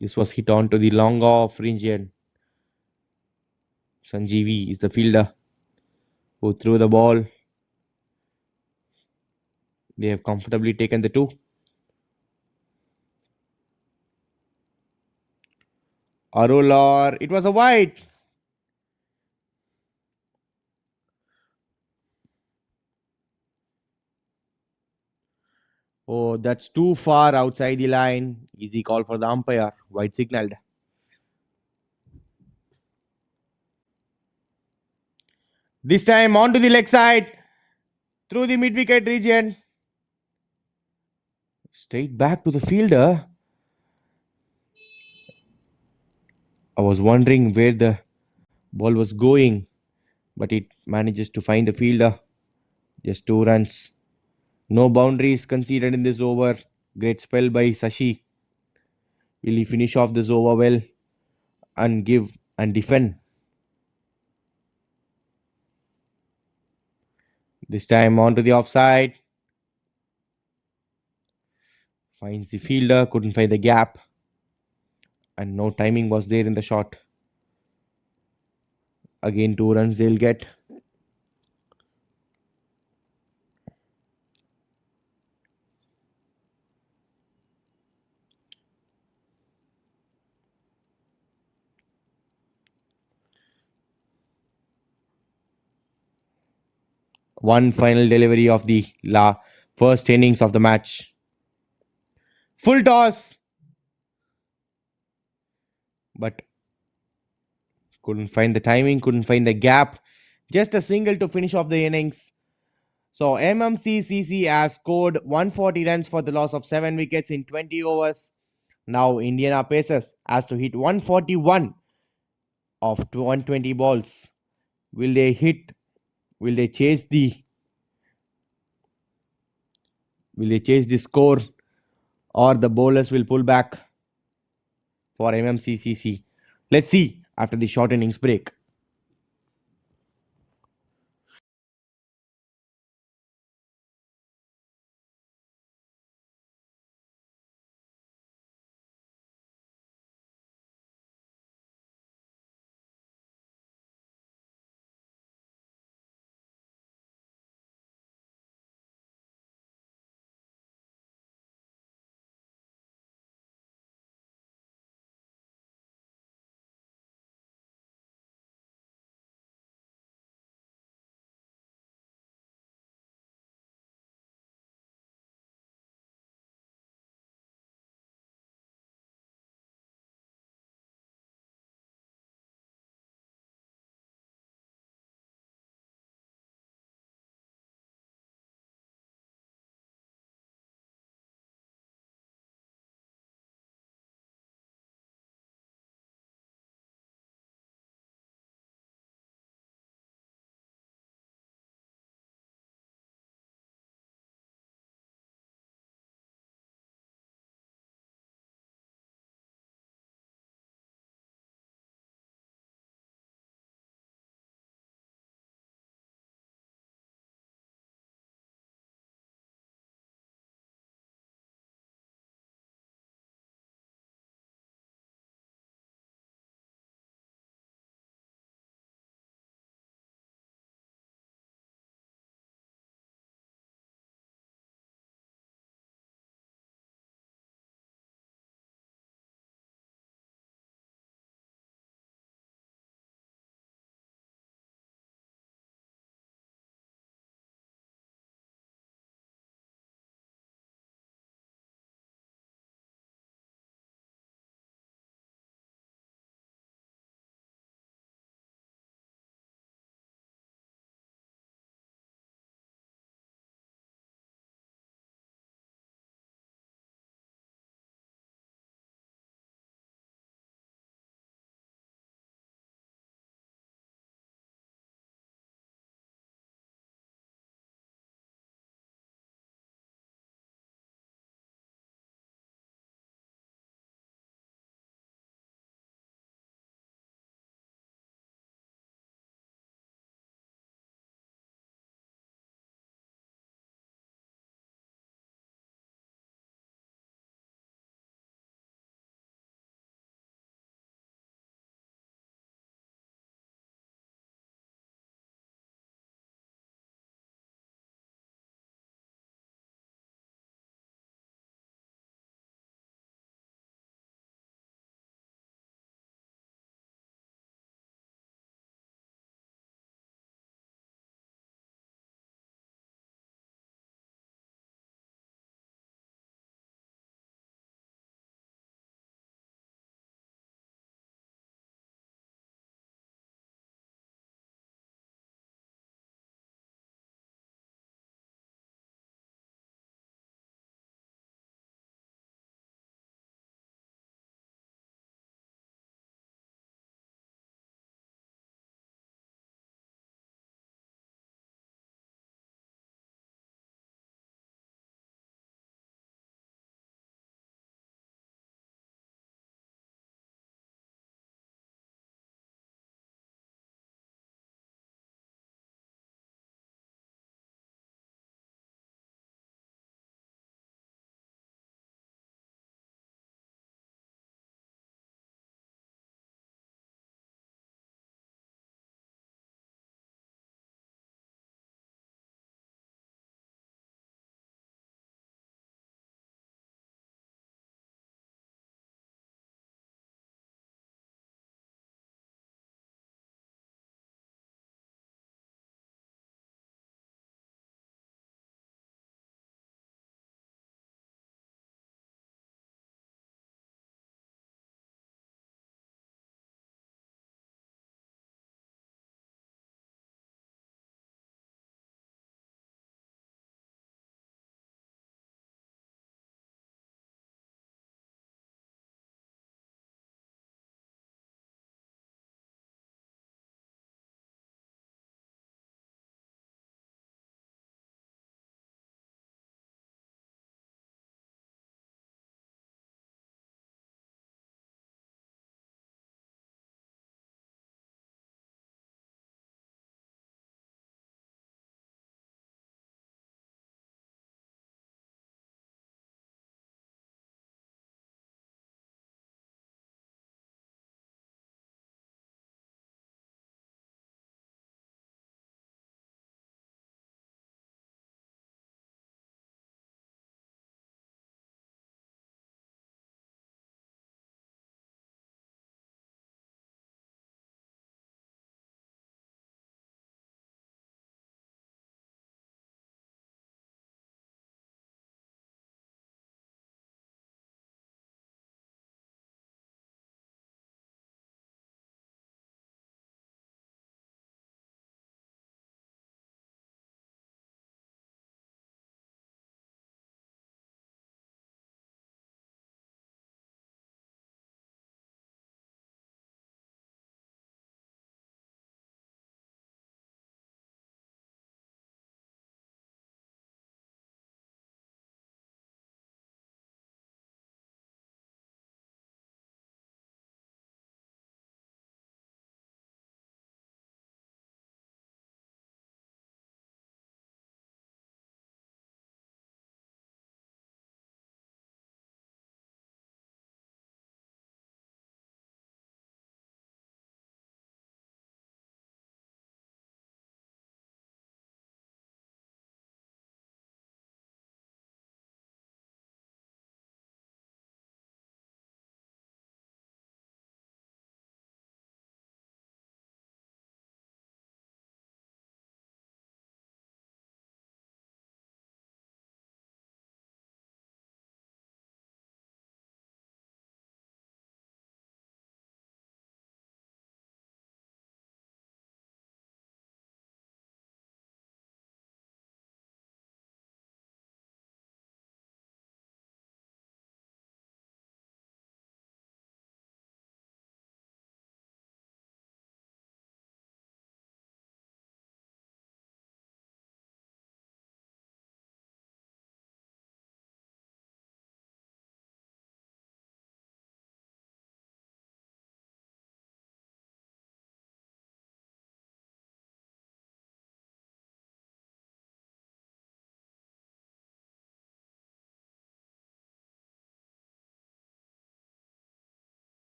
B: This was hit on to the long off range end. Sanjeevi is the fielder who threw the ball. They have comfortably taken the two. Arul, it was a wide. Oh, that's too far outside the line. Easy call for the umpire. Wide signaled. This time onto the leg side. Through the mid wicket region. Straight back to the fielder. I was wondering where the ball was going, but it manages to find the fielder. Just 2 runs. No boundaries conceded in this over. Great spell by Sashi. Will he finish off this over well and give and defend? This time onto the offside. Finds the fielder, couldn't find the gap, and no timing was there in the shot. Again, 2 runs they'll get. One final delivery of the first innings of the match. Full toss, but couldn't find the timing, couldn't find the gap. Just a single to finish off the innings. So MMCCC has scored 140 runs for the loss of 7 wickets in 20 overs. Now Indiana Pacers has to hit 141 of 120 balls. Will they hit? Will they chase the? Will they chase the score, or the bowlers will pull back for MMCCC? Let's see after the short innings break.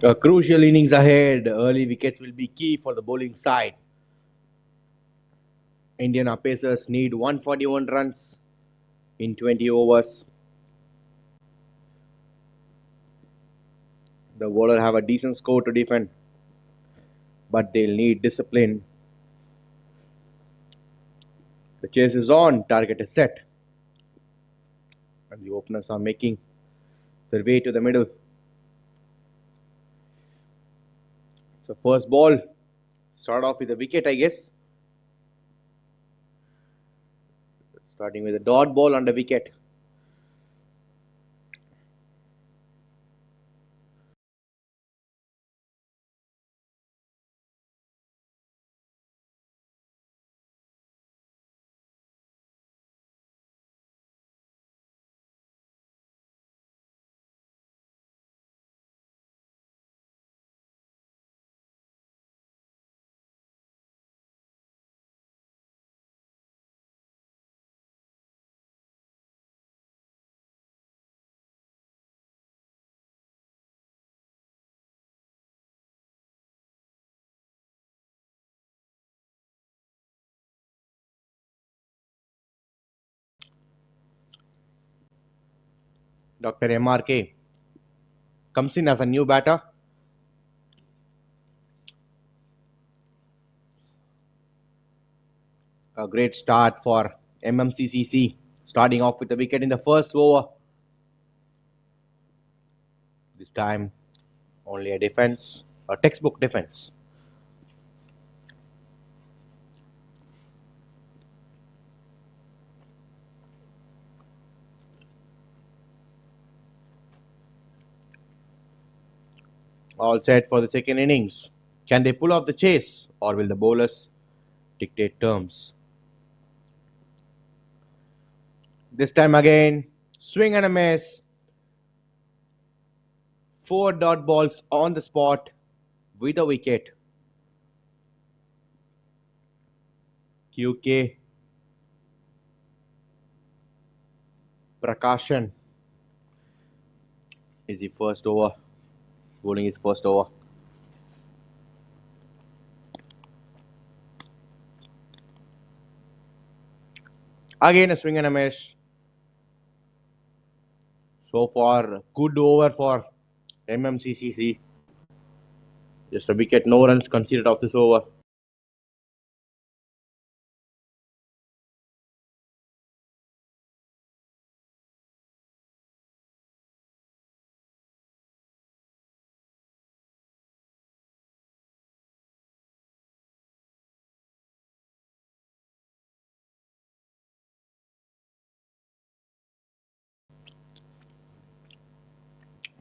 B: A crucial innings ahead. Early wickets will be key for the bowling side. Indian pacers need 141 runs in 20 overs. The bowler have a decent score to defend, but they'll need discipline. The chase is on, target is set, and the openers are making their way to the middle. So first ball, start off with a wicket, I guess. Starting with a dot ball under wicket. Dr. MRK comes in as a new batter. A great start for MMCCC, starting off with a wicket in the first over. This time, only a defense, a textbook defense. All set for the second innings. Can they pull off the chase, or will the bowlers dictate terms? This time again, swing and a miss. Four dot balls on the spot with a wicket. QK Prakashan is the first over, bowling his first over. Again a swing and a miss. So far, good over for MMCCC. Just a wicket, no runs considered of this over.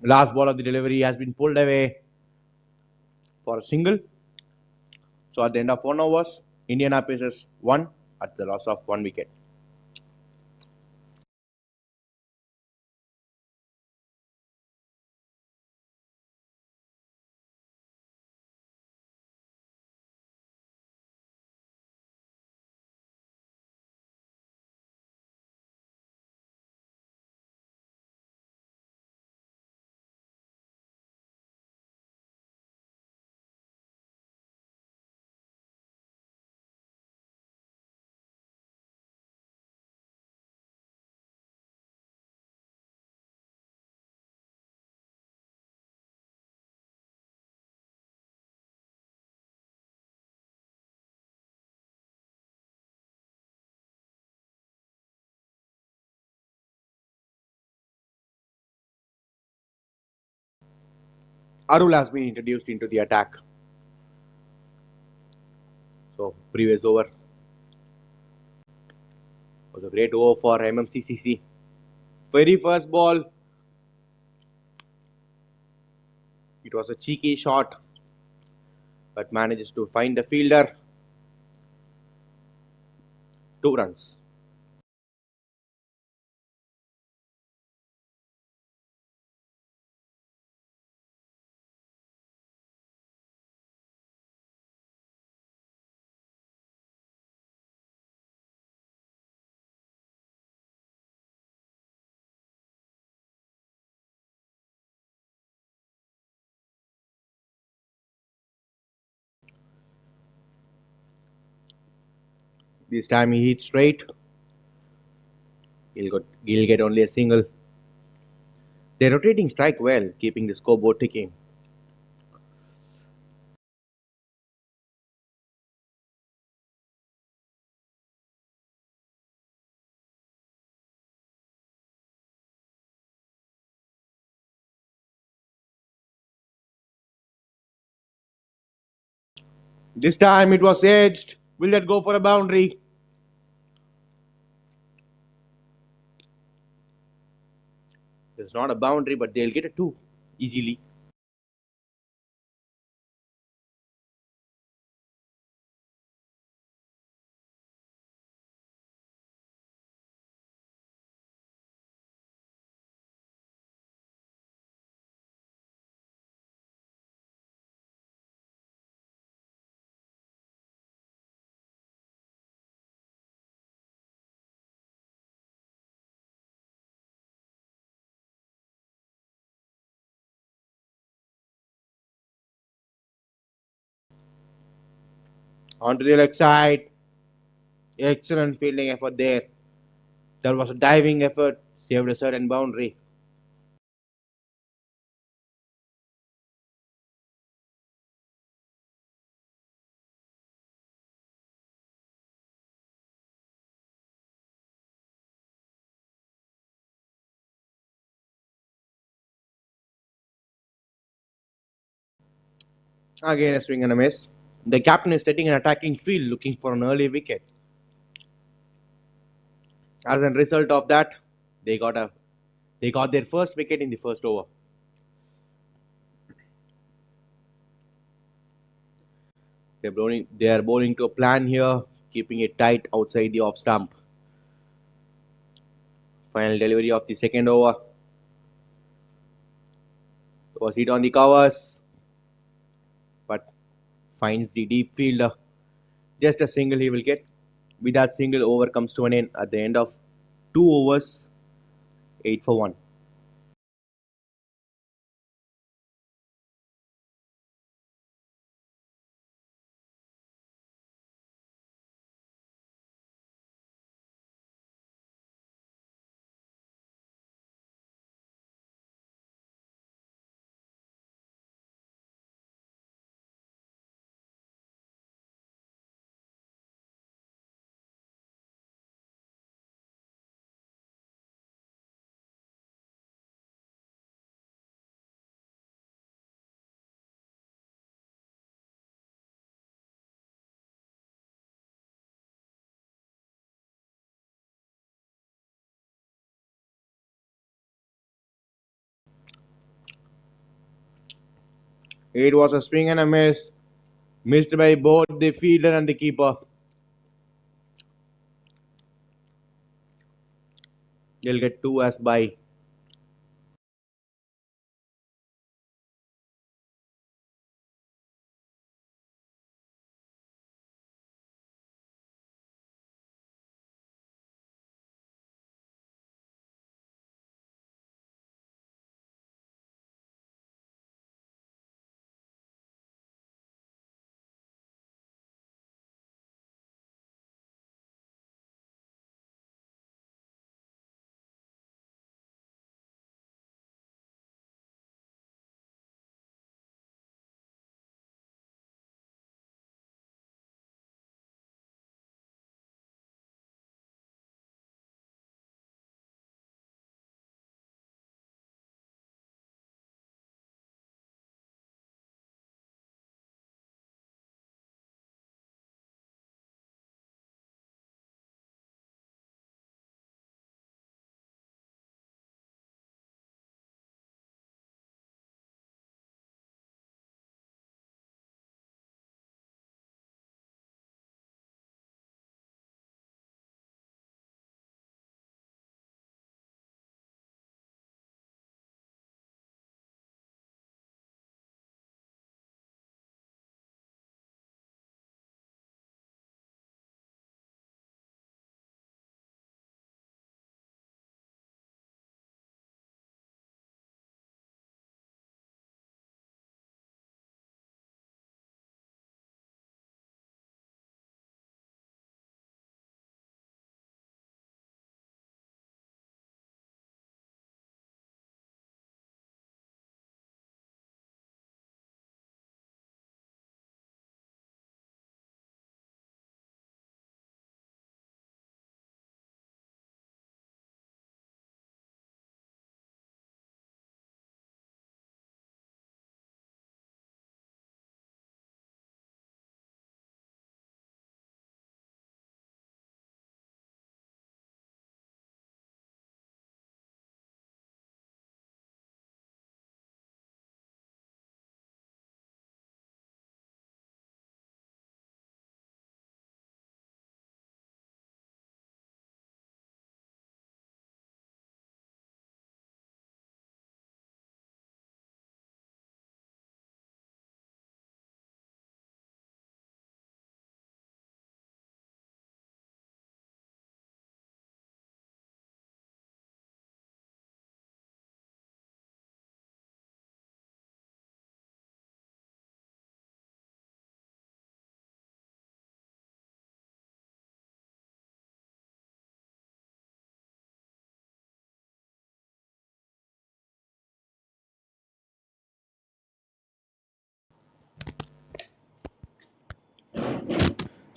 B: Last ball of the delivery has been pulled away for a single. So at the end of 1 hours, Indian Pacers won at the loss of one wicket. Arul has been introduced into the attack. So previous over was a great over for MMCCC. Very first ball, it was a cheeky shot, but manages to find the fielder. 2 runs. This time he hits straight. He'll get only a single. They're rotating strike well, keeping the scoreboard ticking. This time it was edged. Will that go for a boundary? It's not a boundary, but they'll get a two easily. Onto the leg side. Excellent fielding effort there. There was a diving effort, saved a certain boundary. Again a swing and a miss. The captain is setting an attacking field looking for an early wicket. As a result of that, they got a they got their first wicket in the first over. They are bowling to a plan here, keeping it tight outside the off stump. Final delivery of the second over was hit on the covers, but finds the deep fielder. Just a single he will get. With that single, over comes to an end at the end of 2 overs, 8 for 1. It was a swing and a miss, missed by both the fielder and the keeper. They'll get two as by.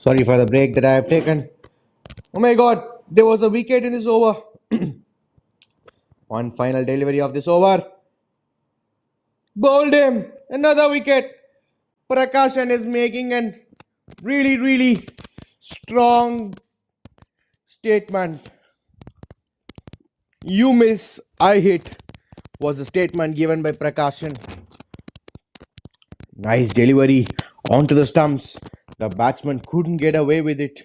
B: Sorry for the break that I have taken. Oh my god, there was a wicket in this over. One final delivery of this over. Bowled him. Another wicket. Prakashan is making an really strong statement. You miss, I hit was the statement given by Prakashan. Nice delivery onto the stumps. The batsman couldn't get away with it.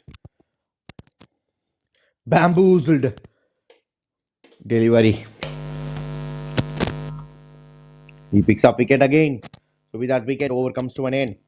B: Bamboozled delivery. He picks up wicket again. So with that wicket, over comes to an end.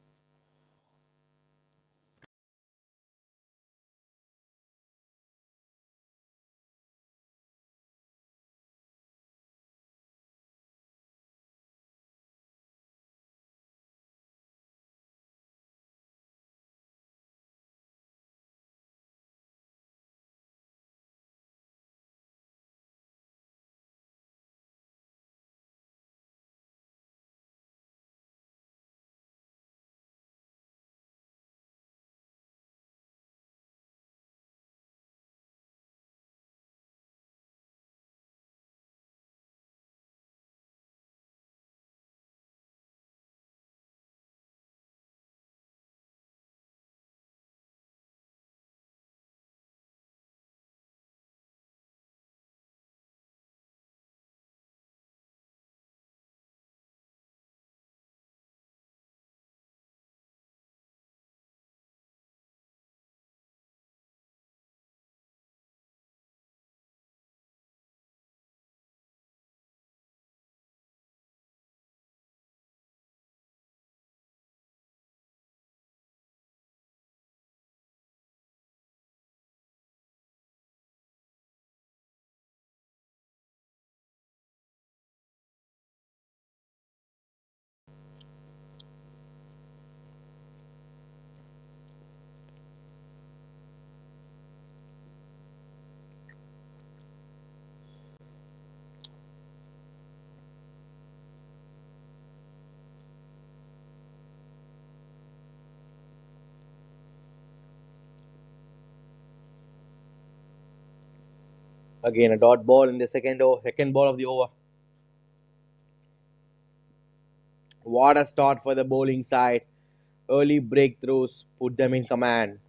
B: Again, a dot ball in the second ball of the over. What a start for the bowling side. Early breakthroughs put them in command.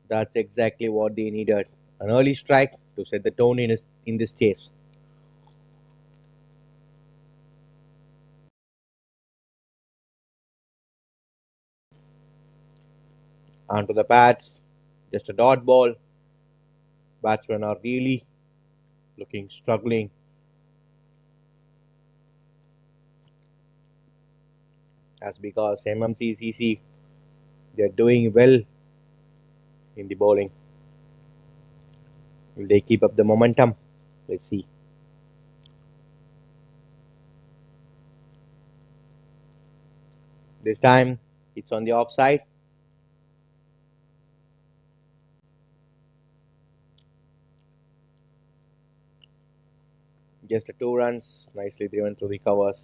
B: That's exactly what they needed. An early strike to set the tone in this chase. Onto the pads. Just a dot ball. Batsmen are really looking struggling. That's because MMCCC, they're doing well in the bowling. Will they keep up the momentum? Let's see. This time it's on the offside. Just a 2 runs, nicely driven through the covers.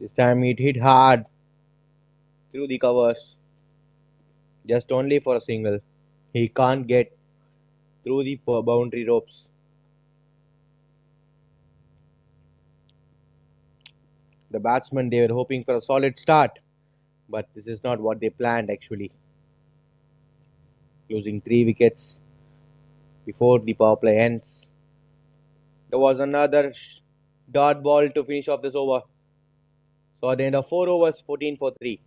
B: This time it hit hard through the covers, just only for a single. He can't get through the boundary ropes. The batsmen, they were hoping for a solid start, but this is not what they planned actually. Losing 3 wickets before the power play ends. There was another dot ball to finish off this over. So at the end of 4 overs, 14 for 3.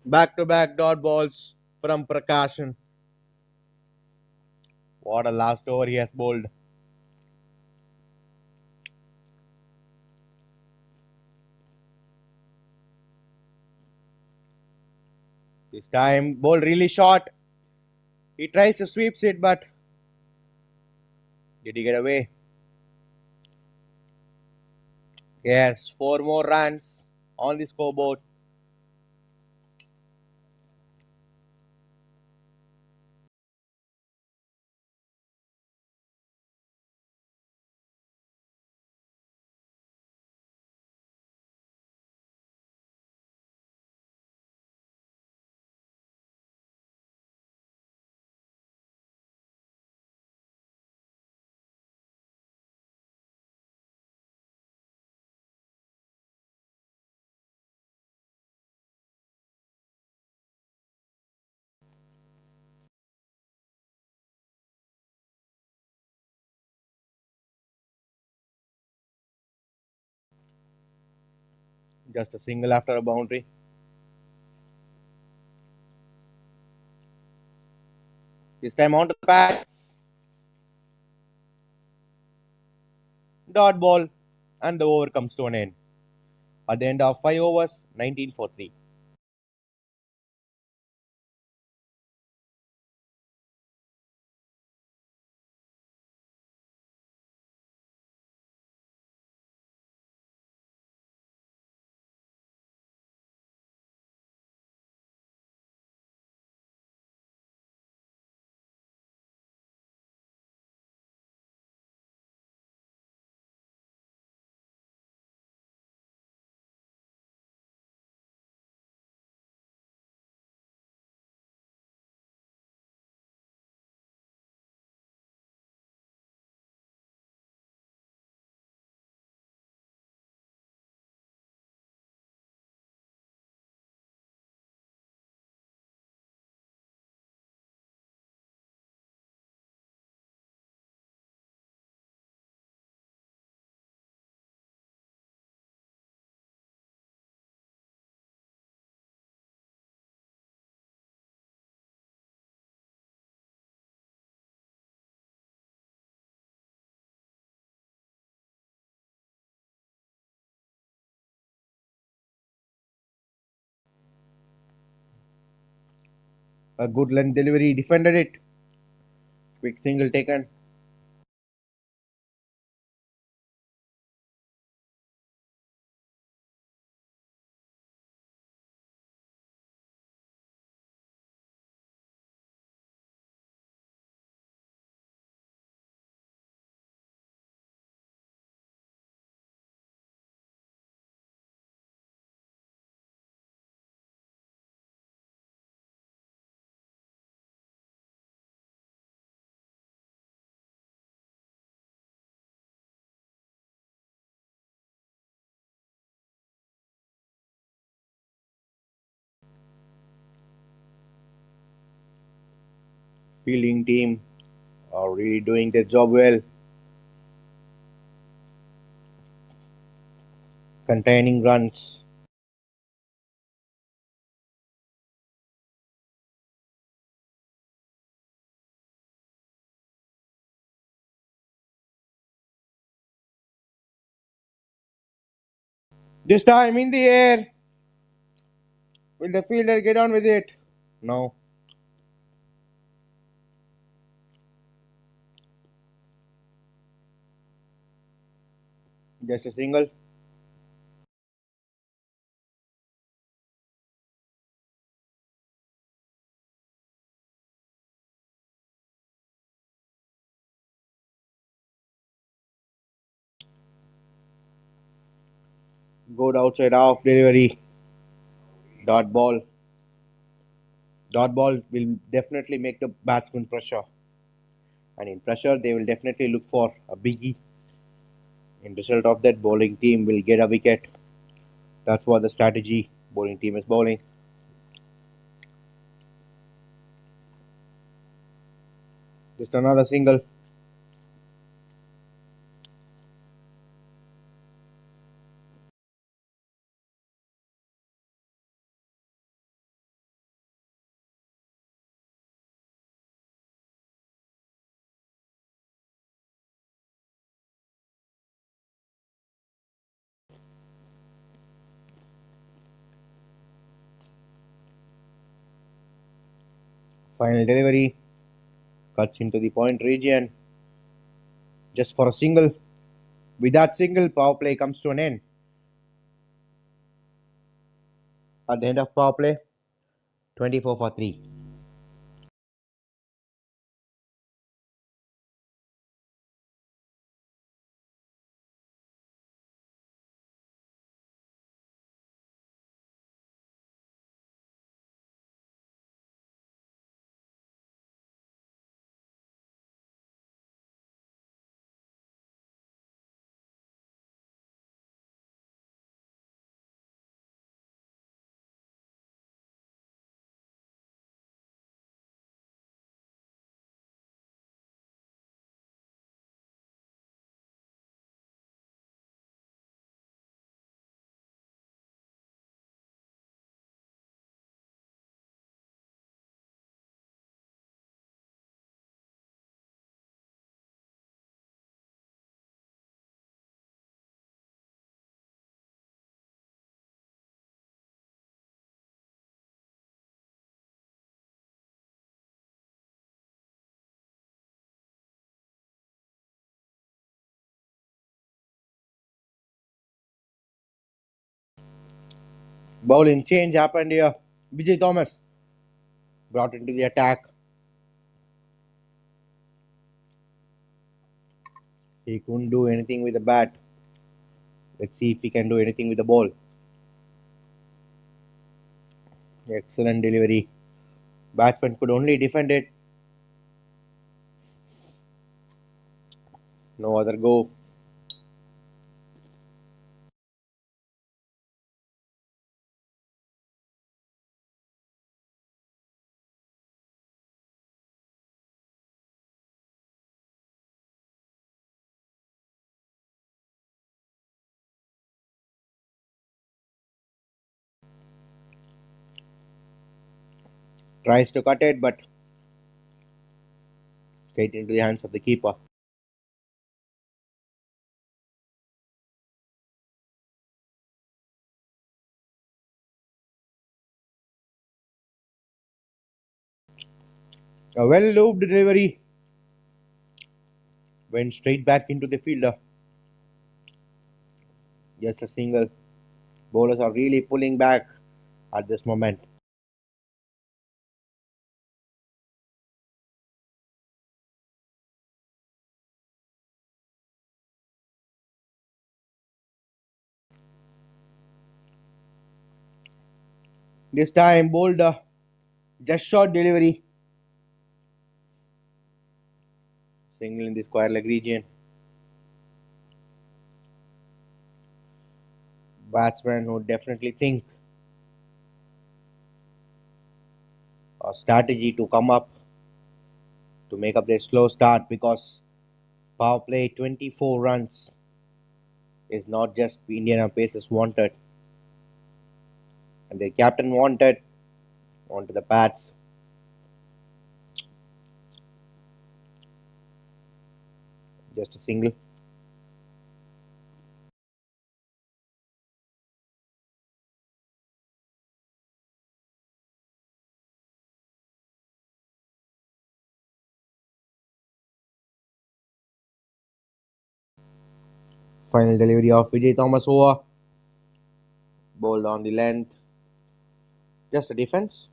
B: Back to back dot balls from Prakashan. What a last over he has bowled. This time, ball really short. He tries to sweep it, but did he get away? Yes, four more runs on the scoreboard. Just a single after a boundary. This time onto the pads. Dot ball. And the over comes to an end. At the end of 5 overs, 19 for 3. A good length delivery defended it. Quick single taken. Fielding team are really doing their job well. Containing runs. This time in the air. Will the fielder get on with it? No. Just a single. Good outside off delivery. Dot ball. Dot ball will definitely make the batsman pressure. And in pressure, they will definitely look for a biggie. In result of that, bowling team will get a wicket. That's what the strategy bowling team is bowling. Just another single. Final delivery cuts into the point region just for a single. With that single, power play comes to an end. At the end of power play, 24 for 3. Bowling change happened here. Vijay Thomas brought into the attack. He couldn't do anything with the bat. Let's see if he can do anything with the ball. Excellent delivery. Batsman could only defend it. No other go. Tries to cut it, but straight into the hands of the keeper. A well looped delivery went straight back into the fielder. Just a single. Bowlers are really pulling back at this moment. This time, bowled just short delivery. Single in the square leg region. Batsman would definitely think a strategy to come up to make up their slow start because power play 24 runs is not just Indian paces wanted and their captain wanted onto the pads. Just a single. Final delivery of Vijay Thomas over. Bowled on the length. Just a defense.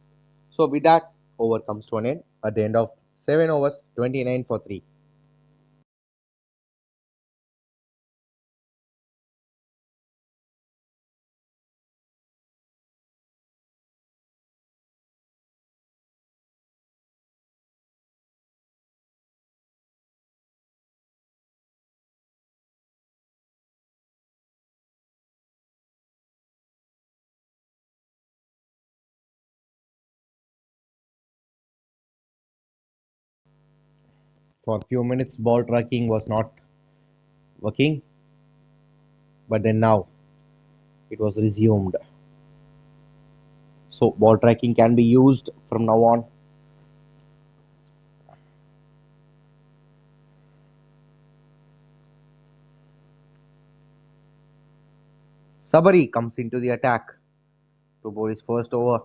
B: So with that, over comes to an end at the end of 7 overs, 29 for 3. For a few minutes, ball tracking was not working, but then now it was resumed. So ball tracking can be used from now on. Sabari comes into the attack to bowl his first over.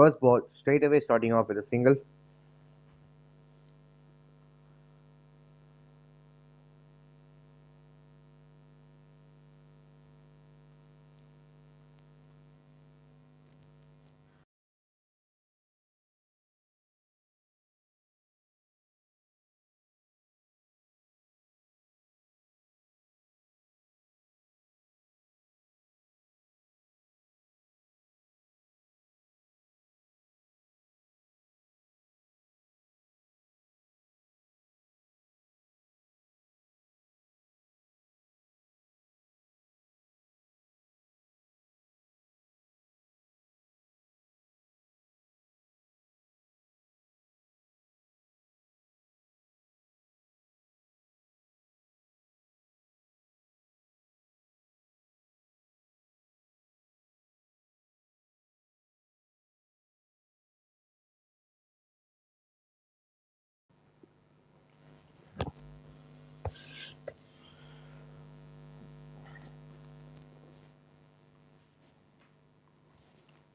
B: first ball straight away, starting off with a single.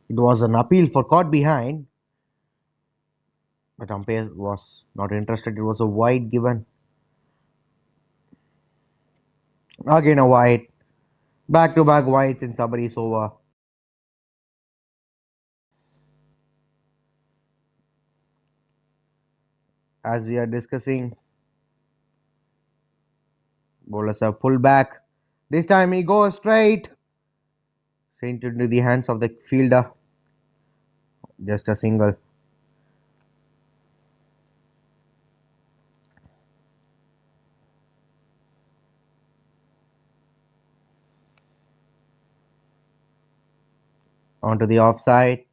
B: It was an appeal for caught behind, but umpire was not interested. It was a wide given. Again a wide. Back to back wides in somebody's over. As we are discussing, bowlers have pulled back. This time he goes straight. Sent into the hands of the fielder. Just a single. Onto the offside.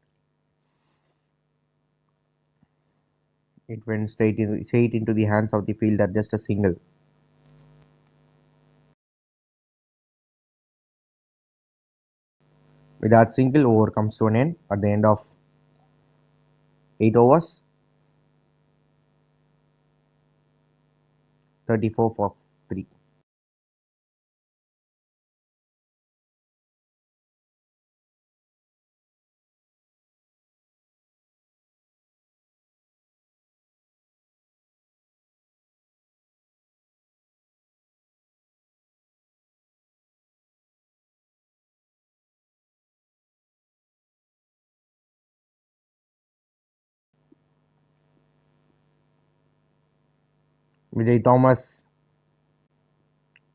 B: It went straight into the hands of the fielder. Just a single. With that single, over comes to an end at the end of 8 overs. 34 for 3. Vijay Thomas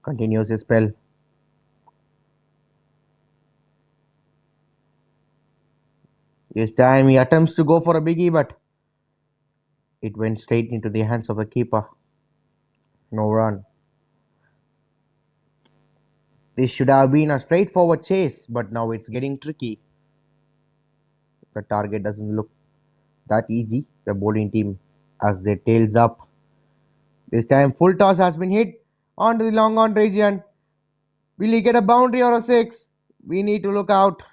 B: continues his spell. This time he attempts to go for a biggie, but it went straight into the hands of the keeper. No run. This should have been a straightforward chase, but now it's getting tricky. The target doesn't look that easy. The bowling team has their tails up. This time full toss has been hit onto the long on region. Will he get a boundary or a six? We need to look out.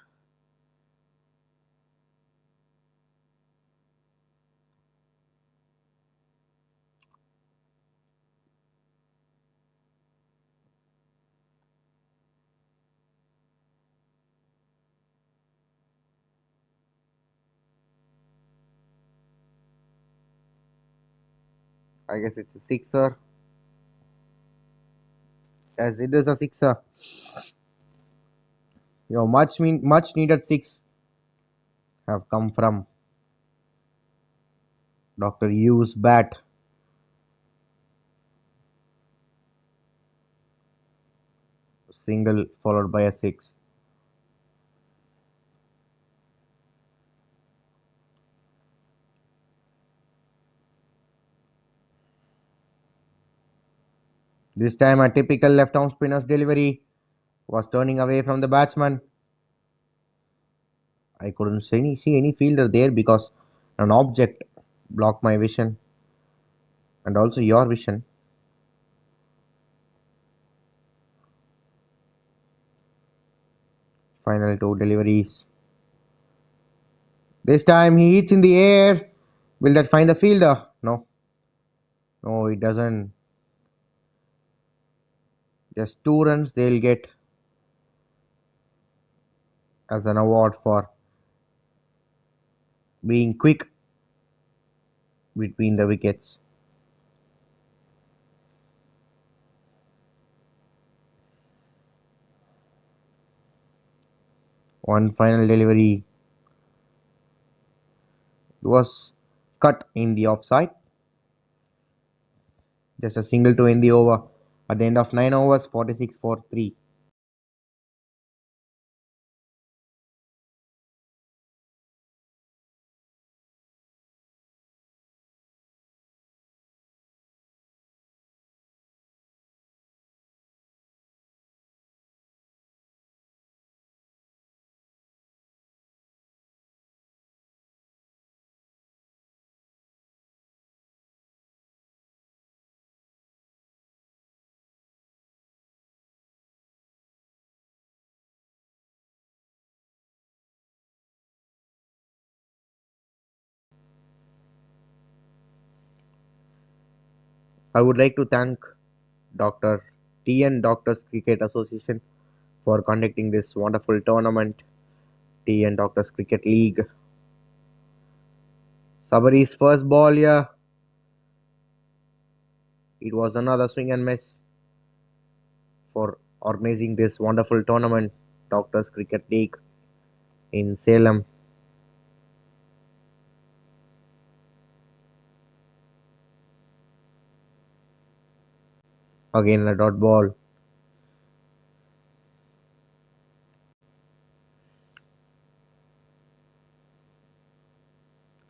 B: I guess it's a sixer. As it is a sixer. Your much needed six have come from Dr. Yu's bat. Single followed by a six. This time a typical left arm spinner's delivery was turning away from the batsman. I couldn't see any fielder there because an object blocked my vision and also your vision. Final two deliveries. This time he hits in the air. Will that find the fielder? No. No, it doesn't. Just 2 runs they'll get as an award for being quick between the wickets. One final delivery was cut in the offside. Just a single to end the over. At the end of 9 overs, 46 for 3. I would like to thank Dr. TN Doctors Cricket Association for conducting this wonderful tournament, TN Doctors Cricket League. Sabari's first ball here, it was another swing and miss for organizing this wonderful tournament, Doctors Cricket League in Salem. Again a dot ball.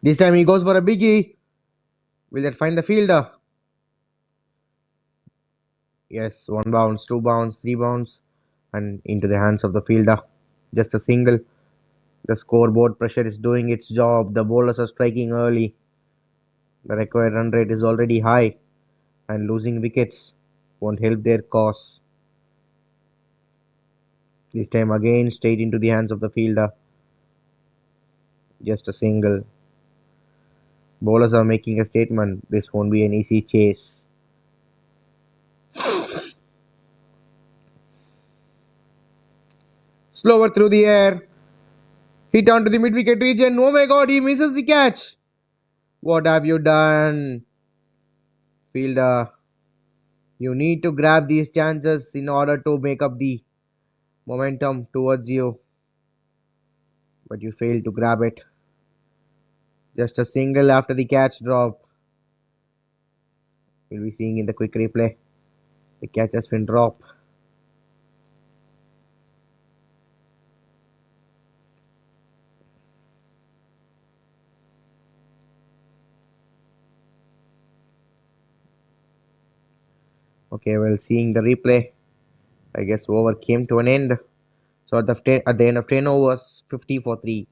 B: This time he goes for a biggie. Will that find the fielder? Yes, one bounce, two bounce, three bounce, and into the hands of the fielder. Just a single. The scoreboard pressure is doing its job. The bowlers are striking early. The required run rate is already high, and losing wickets won't help their cause. This time again, straight into the hands of the fielder. Just a single. Bowlers are making a statement. This won't be an easy chase. Slower through the air. Hit onto the mid wicket region. Oh my god, he misses the catch. What have you done? Fielder, you need to grab these chances in order to make up the momentum towards you. But you failed to grab it. Just a single after the catch drop. We'll be seeing in the quick replay. The catch has been dropped. Okay, well, seeing the replay, I guess over came to an end. So at the end of 10 overs, 50 for 3.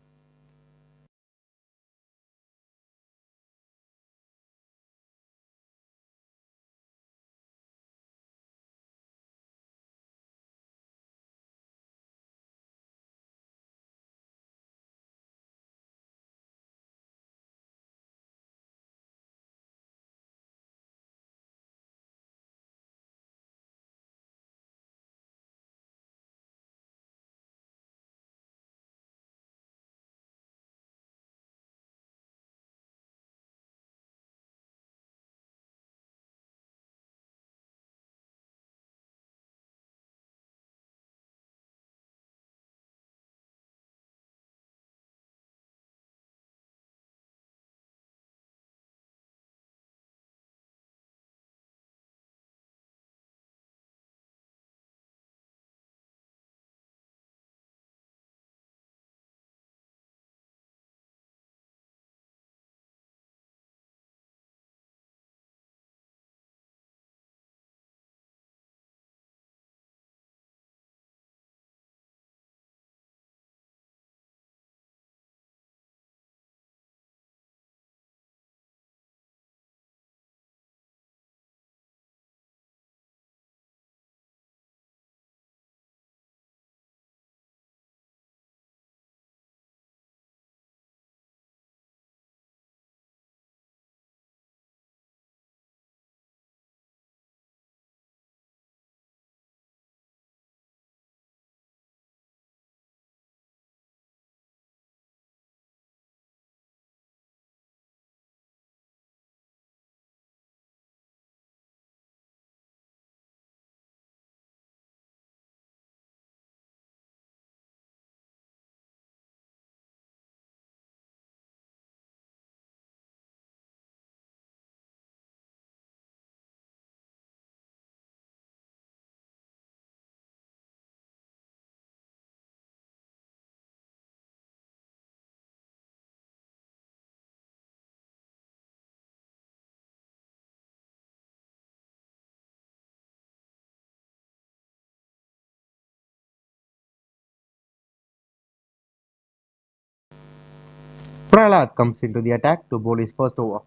B: Prahlad comes into the attack to bowl his first over.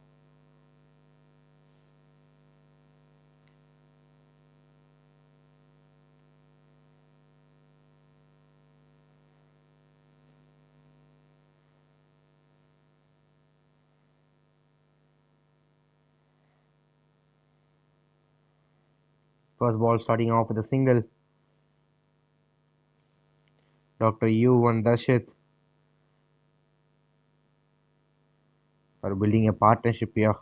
B: First ball starting off with a single. Dr. Yu and Darshit are building a partnership here.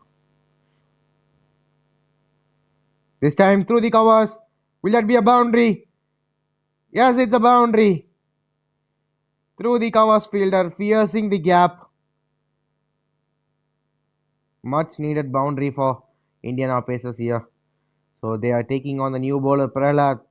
B: This time through the covers. Will that be a boundary? Yes, it's a boundary. Through the covers fielder, piercing the gap. Much needed boundary for Indian pacers here. So they are taking on the new bowler Prahlad.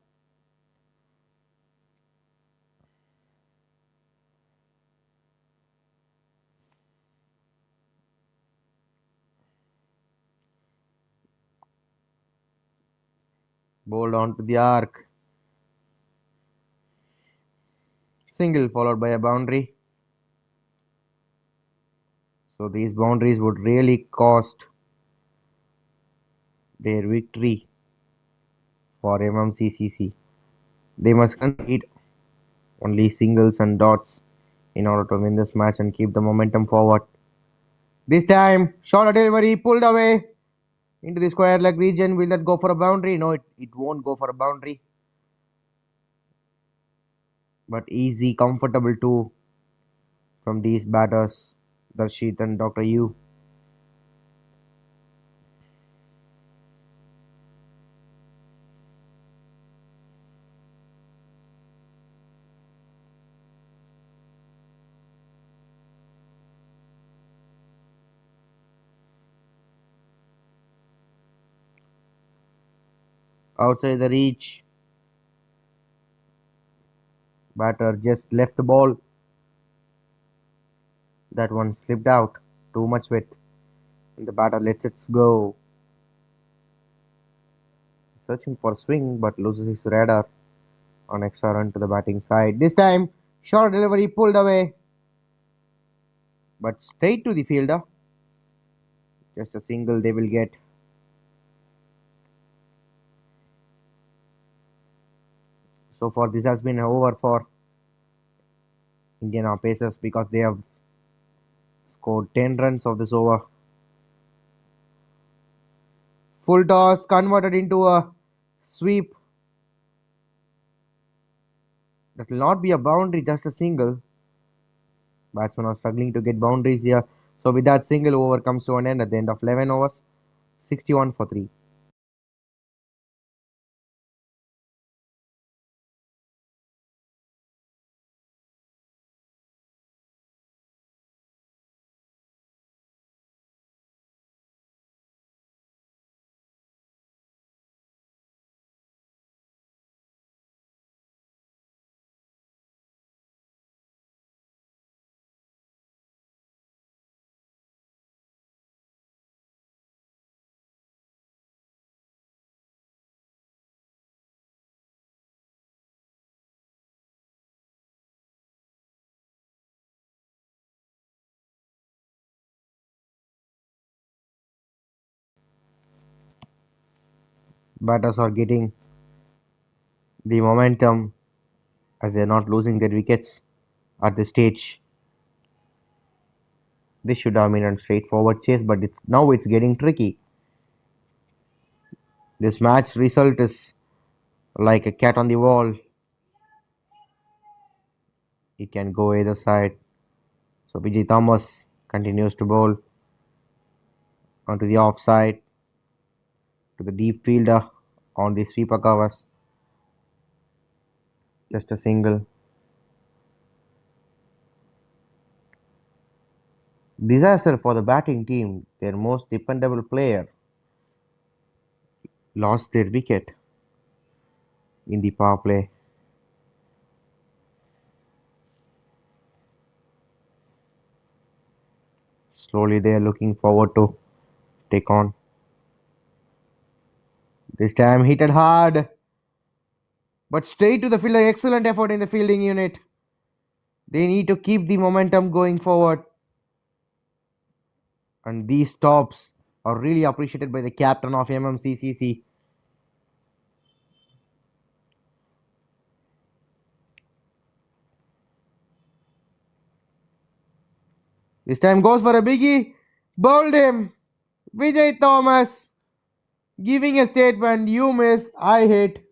B: Bowled onto the arc. Single followed by a boundary. So these boundaries would really cost their victory for MMCCC. They must concede only singles and dots in order to win this match and keep the momentum forward. This time, short delivery pulled away into the square leg region. Will that go for a boundary? No, it won't go for a boundary. But easy, comfortable too from these batters, Darshit and Dr. Yu. Outside the reach, batter just left the ball. That one slipped out. Too much width. And the batter lets it go. Searching for swing but loses his radar on extra run to the batting side. This time, short delivery pulled away. But straight to the fielder. Just a single they will get. So far, this has been over for Indian Pacers because they have scored 10 runs of this over. Full toss converted into a sweep. That will not be a boundary, just a single. Batsmen are struggling to get boundaries here. So with that, single over comes to an end at the end of 11 overs. 61 for 3. Batters are getting the momentum as they are not losing their wickets at this stage. This should have been a straightforward chase, but now it's getting tricky. This match result is like a cat on the wall. It can go either side. So Vijay Thomas continues to bowl onto the offside to the deep fielder on the sweeper covers. Just a single. Disaster for the batting team. Their most dependable player lost their wicket in the power play. Slowly they are looking forward to take on. This time hit it hard, but straight to the fielder. Excellent effort in the fielding unit. They need to keep the momentum going forward. And these stops are really appreciated by the captain of MMCCC. This time goes for a biggie. Bowled him. Vijay Thomas giving a statement. You miss, I hit.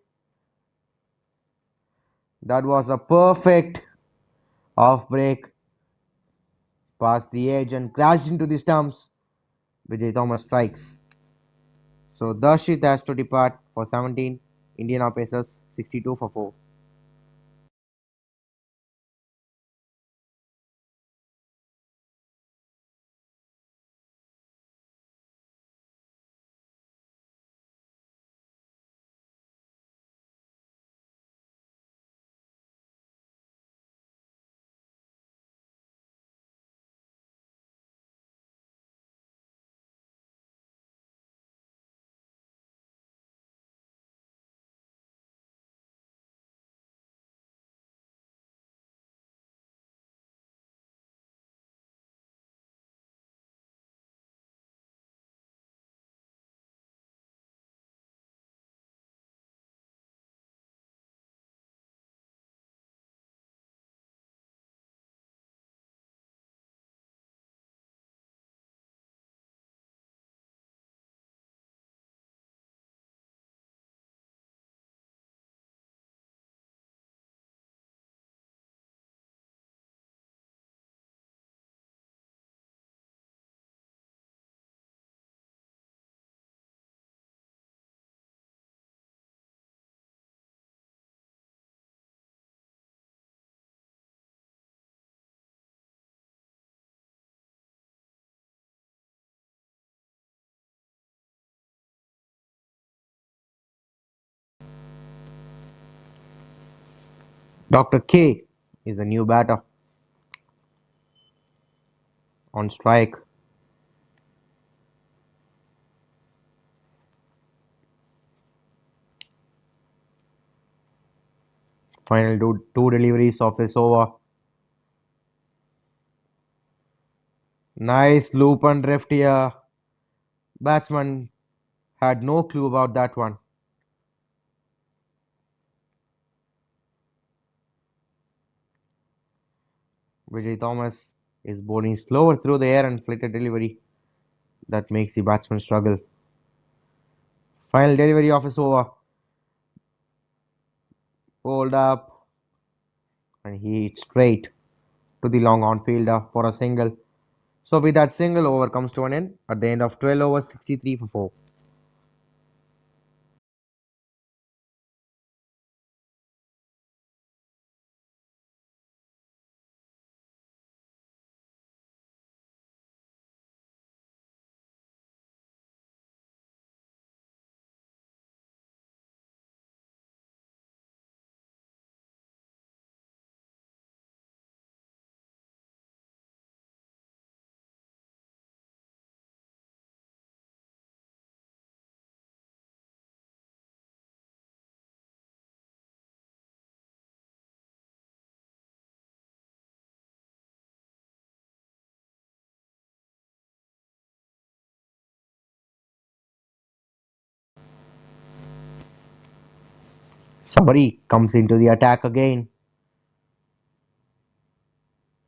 B: That was a perfect off break. Past the edge and crashed into the stumps. Vijay Thomas strikes. So Darshit has to depart for 17. Indian Pacers 62 for 4. Dr. K is a new batter on strike. Final two deliveries of this over. Nice loop and drift here. Batsman had no clue about that one. Vijay Thomas is bowling slower through the air and flicker delivery. That makes the batsman struggle. Final delivery of his over. Pulled up and he hit straight to the long on fielder for a single. So with that single over comes to an end at the end of 12 overs 63 for 4. Sabari comes into the attack again.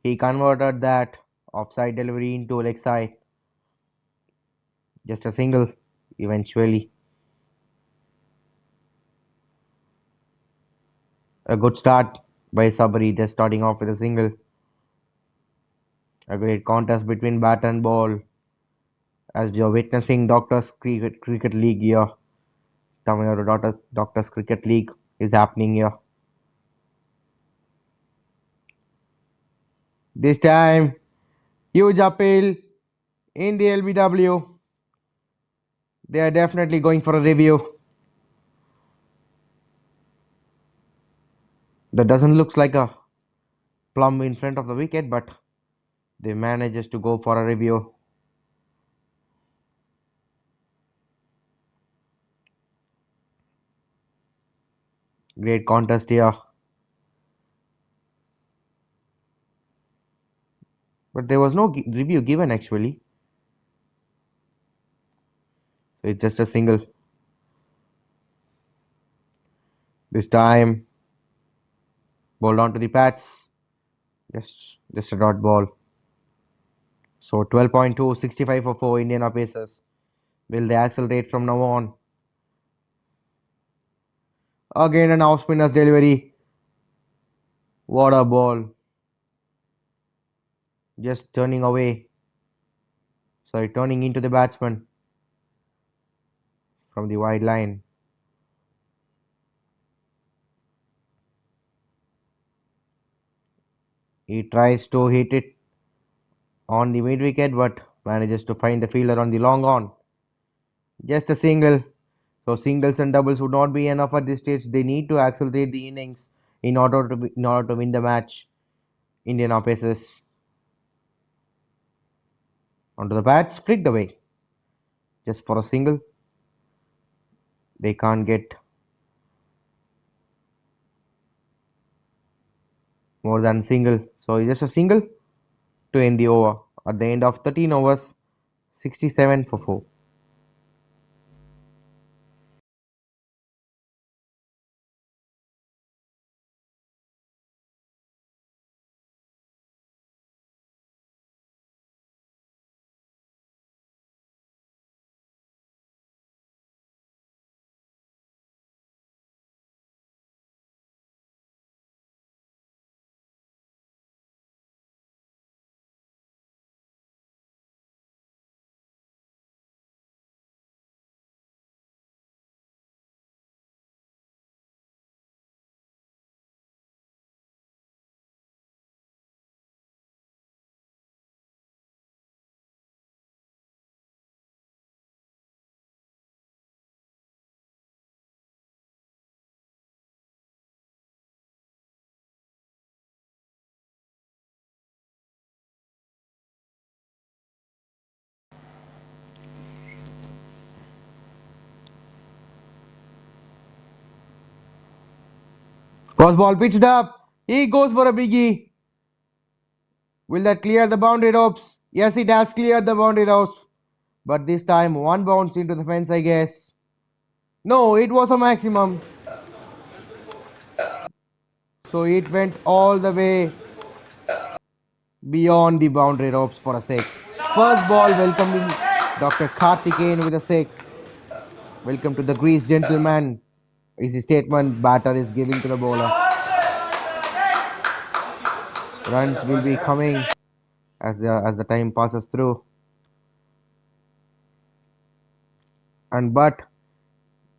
B: He converted that offside delivery into leg side. Just a single eventually. A good start by Sabari, just starting off with a single. A great contest between bat and ball as you're witnessing Cricket League here. Tamil Nadu Doctors Cricket League is happening here. This time, huge appeal in the LBW. They are definitely going for a review. That doesn't look like a plumb in front of the wicket, but they manages to go for a review. Great contest here. But there was no review given actually. So it's just a single. This time, ball down to the pads. Just a dot ball. So 12.2, 65 for 4 Indian Pacers. Will they accelerate from now on? Again, an off spinner's delivery. What a ball. Just turning away. Sorry, turning into the batsman from the wide line. He tries to hit it on the mid wicket but manages to find the fielder on the long on. Just a single. So singles and doubles would not be enough at this stage. They need to accelerate the innings in order to win the match. Indian Pacers onto the bat, split the way. Just for a single. They can't get more than single. So just a single to end the over. At the end of 13 overs, 67 for 4. Cross ball pitched up. He goes for a biggie. Will that clear the boundary ropes? Yes, it has cleared the boundary ropes. But this time, one bounce into the fence, I guess. No, it was a maximum. So it went all the way beyond the boundary ropes for a six. First ball welcoming Dr. Karthikeyan with a six. Welcome to the Greece, gentleman. Is the statement batter is giving to the bowler. Runs will be coming as the time passes through. And but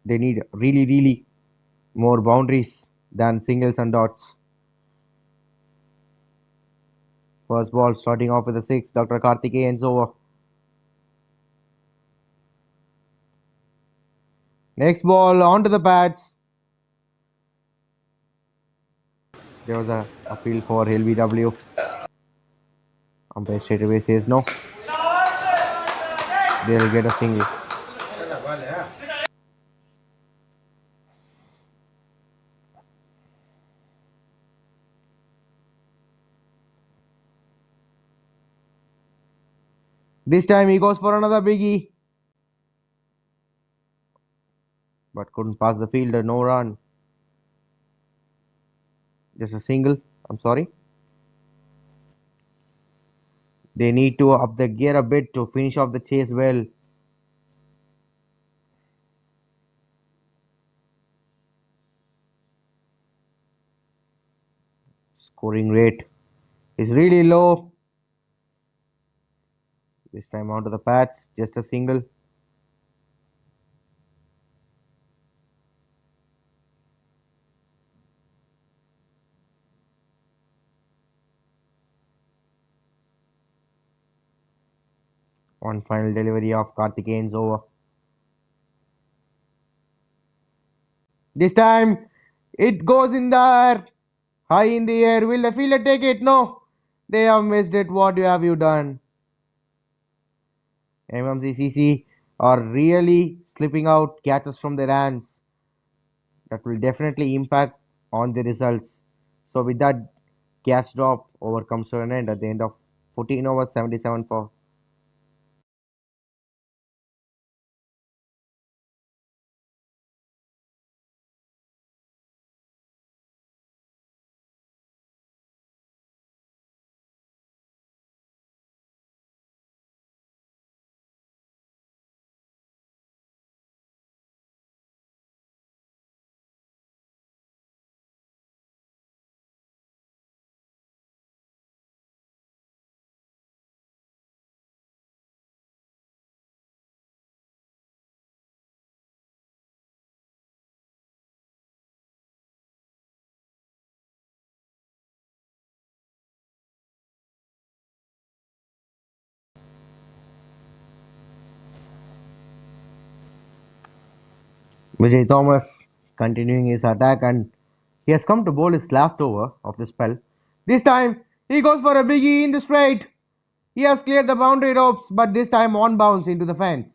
B: they need really more boundaries than singles and dots. First ball starting off with a six. Dr. Karthikeyan's over. Next ball onto the pads. There was a appeal for LBW. Umpire straight away says no. They'll get a single. This time he goes for another biggie. But couldn't pass the fielder. No run. Just a single. I'm sorry. They need to up the gear a bit to finish off the chase well. Scoring rate is really low. This time onto the pads. Just a single. One final delivery of Karthikeyan's over. This time it goes in the air. High in the air. Will the fielder take it? No. They have missed it. What have you done? MMCCC are really slipping out catches from their hands. That will definitely impact on the results. So with that catch drop, over comes to an end at the end of 14 overs, 77 for Vijay Thomas continuing his attack, and he has come to bowl his last over of the spell. This time he goes for a biggie in the straight. He has cleared the boundary ropes, but this time on bounce into the fence.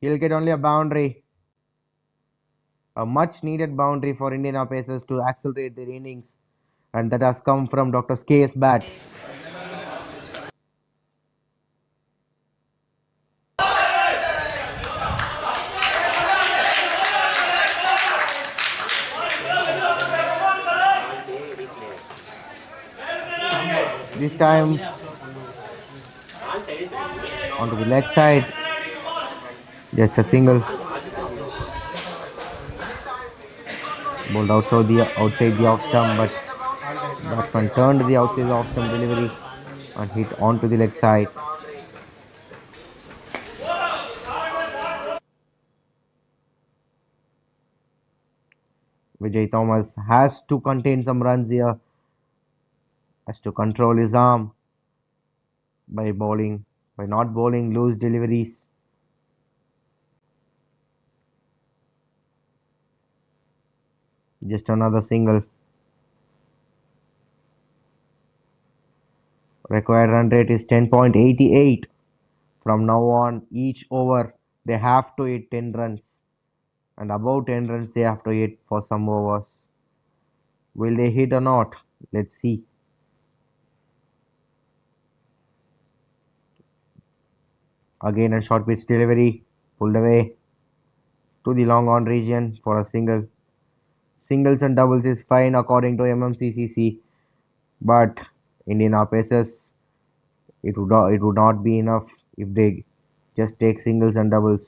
B: He'll get only a boundary, a much needed boundary for Indian pacers to accelerate their innings, and that has come from Dr. K's bat. This time onto the leg side, just a single, bowled outside the off stump, but batsman turned the outside off stump delivery and hit onto the leg side. Vijay Thomas has to contain some runs here, has to control his arm by bowling, by not bowling loose deliveries. Just another single. Required run rate is 10.88. From now on, each over they have to hit 10 runs, and above 10 runs they have to hit for some overs. Will they hit or not? Let's see. Again a short pitch delivery, pulled away to the long on region for a single. Singles and doubles is fine according to MMCCC, but Indian pacers, it would not be enough if they just take singles and doubles.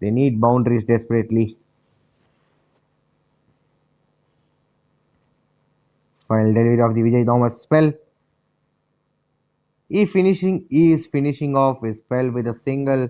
B: They need boundaries desperately. Final delivery of the Vijay Thomas spell. He is finishing off his spell with a single.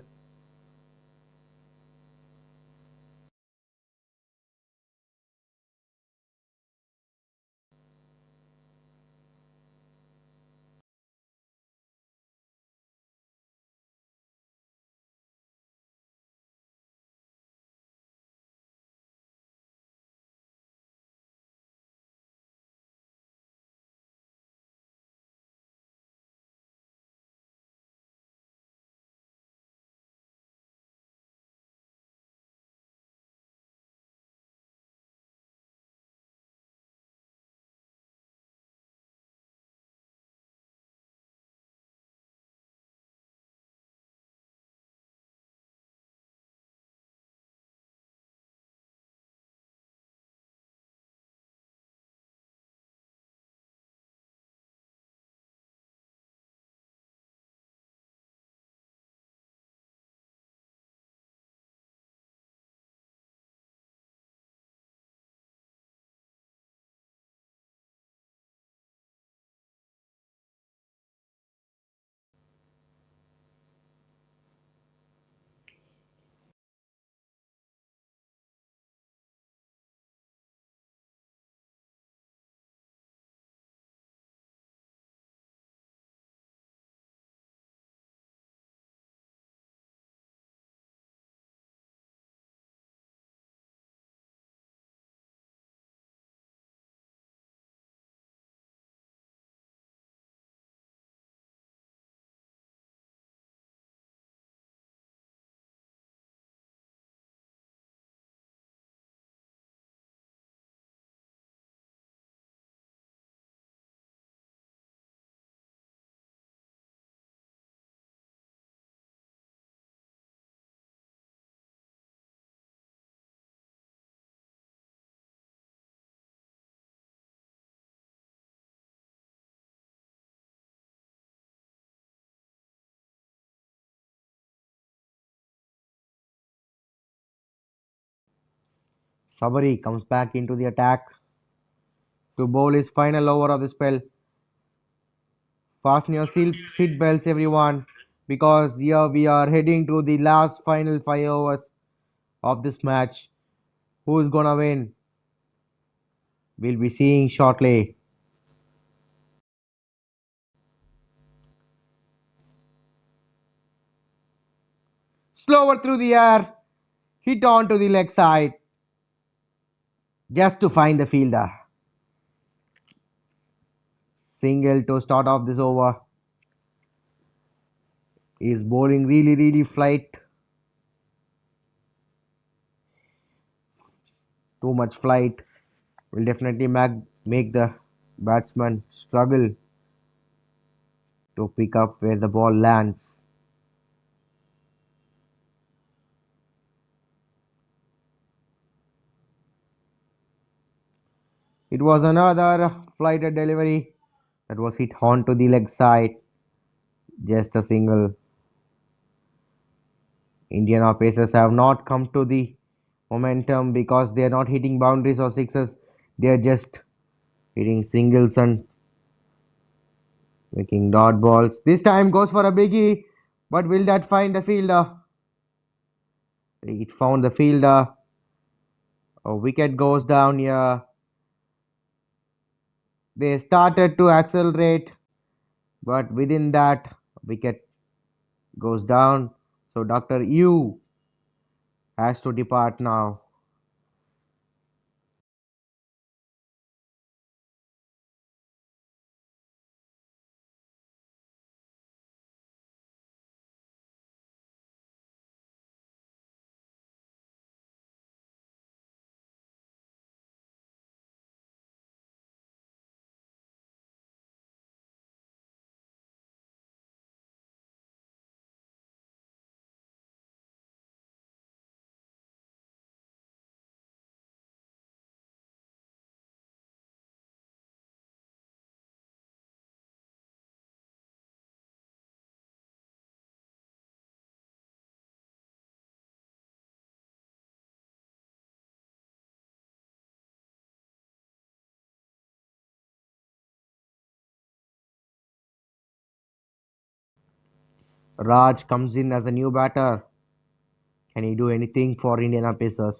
B: Sabari comes back into the attack to bowl his final over of the spell. Fasten your seat belts, everyone, because here we are heading to the last final 5 overs of this match. Who's gonna win? We'll be seeing shortly. Slower through the air. Hit on to the leg side just to find the fielder. Single to start off this over. Is bowling really flight. Too much flight will definitely make the batsman struggle to pick up where the ball lands. It was another flighted delivery that was hit onto the leg side. Just a single. Indian pacers have not come to the momentum because they are not hitting boundaries or sixes. They are just hitting singles and making dot balls. This time goes for a biggie, but will that find the fielder? It found the fielder. A wicket goes down here. They started to accelerate, but within that, wicket goes down. So Dr. Yu has to depart now. Raj comes in as a new batter. Can he do anything for Indian Pacers?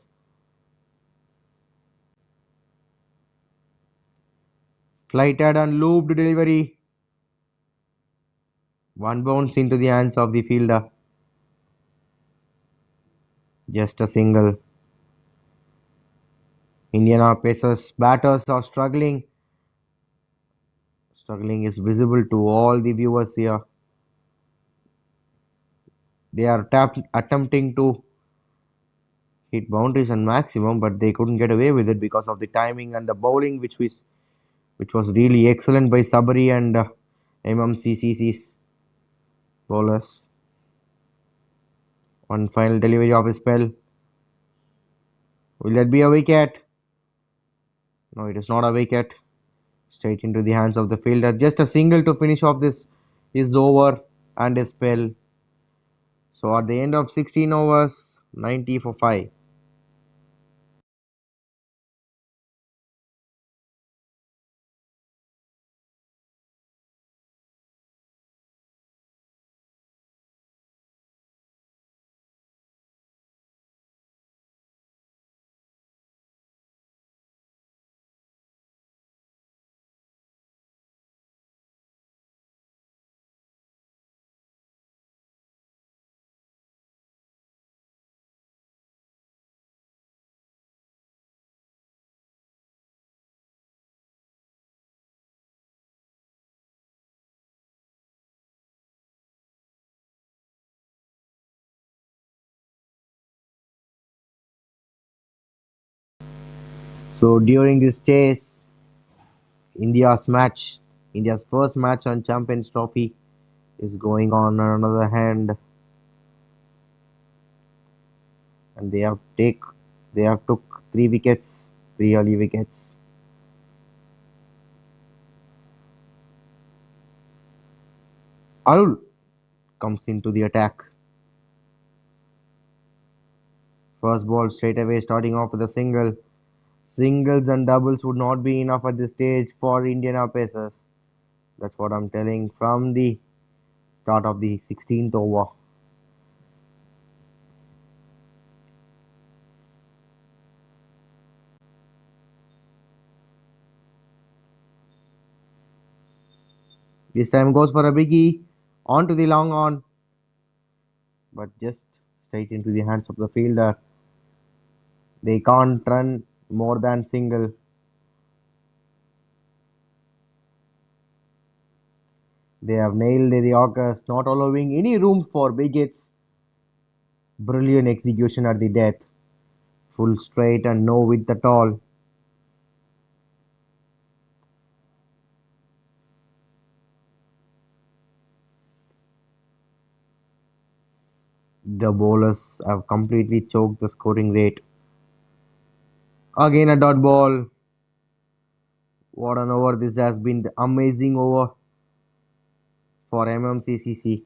B: Flighted and looped delivery. One bounce into the hands of the fielder. Just a single. Indian Pacers batters are struggling. Struggling is visible to all the viewers here. They are attempting to hit boundaries and maximum, but they couldn't get away with it because of the timing and the bowling, which was really excellent by Sabri and MMCCC's bowlers. One final delivery of a spell. Will that be a wicket? No, it is not a wicket. Straight into the hands of the fielder. Just a single to finish off this is over and a spell. So at the end of 16 overs, 90 for 5. So during this chase, India's match, India's first match on Champions Trophy is going on another hand, and they have took 3 wickets, 3 early wickets. Arul comes into the attack. First ball straight away, starting off with a single. Singles and doubles would not be enough at this stage for Indian Pacers. That's what I'm telling from the start of the 16th over. This time goes for a biggie, onto the long on, but just straight into the hands of the fielder. They can't run more than single. They have nailed the Yorkers, not allowing any room for big hits. Brilliant execution at the death. Full straight and no width at all. The bowlers have completely choked the scoring rate. Again a dot ball. What an over this has been. The amazing over for MMCCC.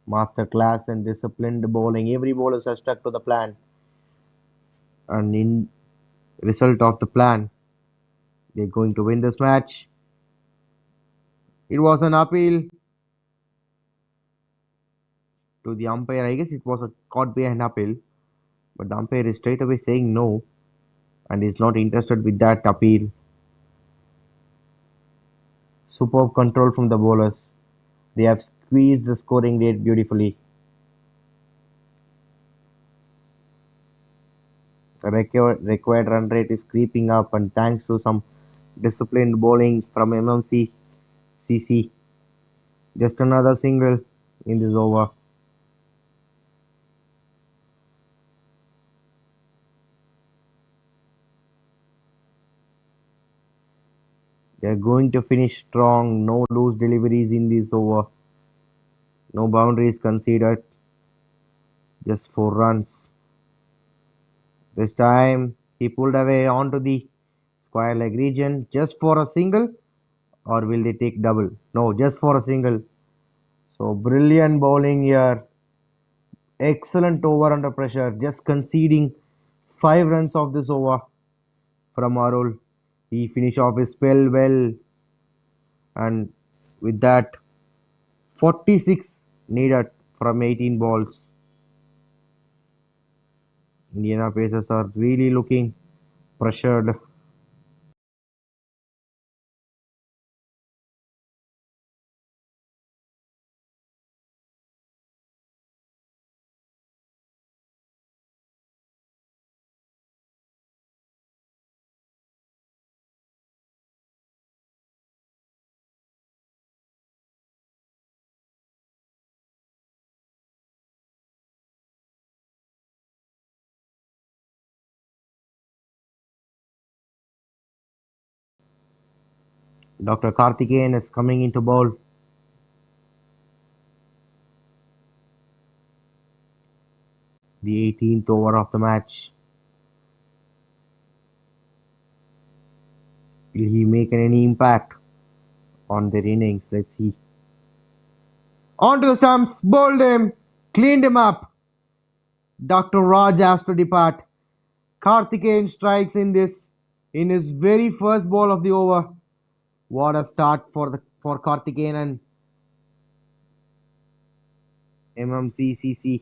B: Master class and disciplined bowling. Every bowler has stuck to the plan. And in result of the plan, they're going to win this match. It was an appeal to the umpire. I guess it was a caught behind appeal, but the umpire is straight away saying no and is not interested with that appeal. Superb control from the bowlers. They have squeezed the scoring rate beautifully. The required run rate is creeping up, and thanks to some disciplined bowling from MMCCC, just another single in this over. They are going to finish strong. No loose deliveries in this over. No boundaries conceded. Just 4 runs. This time he pulled away onto the square leg region just for a single, or will they take double? No, just for a single. So brilliant bowling here. Excellent over under pressure. Just conceding 5 runs of this over from Arul. He finished off his spell well, and with that 46 needed from 18 balls. Indiana Pacers are really looking pressured. Dr. Karthikeyan is coming into bowl. The 18th over of the match. Will he make any impact on their innings? Let's see. Onto the stumps, bowled him, cleaned him up. Dr. Raj has to depart. Karthikeyan strikes in his very first ball of the over. What a start for Karthikeyan and MMCCC.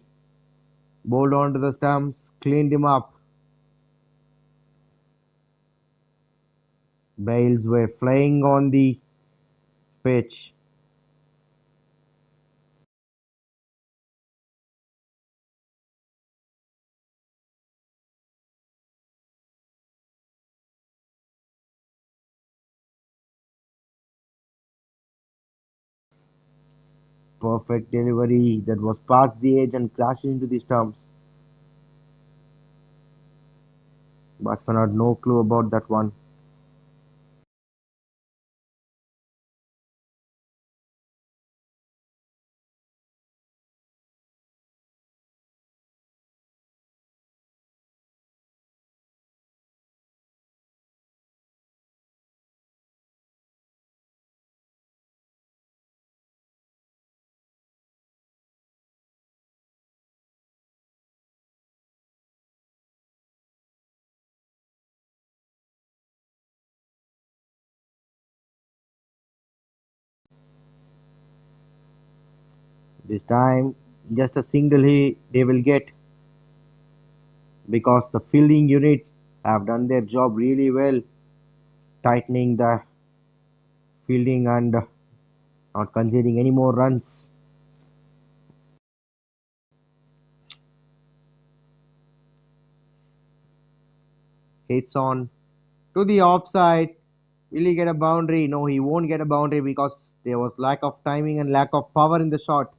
B: Bowled onto the stumps, cleaned him up. Bails were flying on the pitch. Perfect delivery that was past the edge and crashed into the stumps. Batsman had no clue about that one. This time, just a single hit they will get because the fielding unit have done their job really well, tightening the fielding and not conceding any more runs. Hits on to the offside. Will he get a boundary? No, he won't get a boundary because there was lack of timing and lack of power in the shot.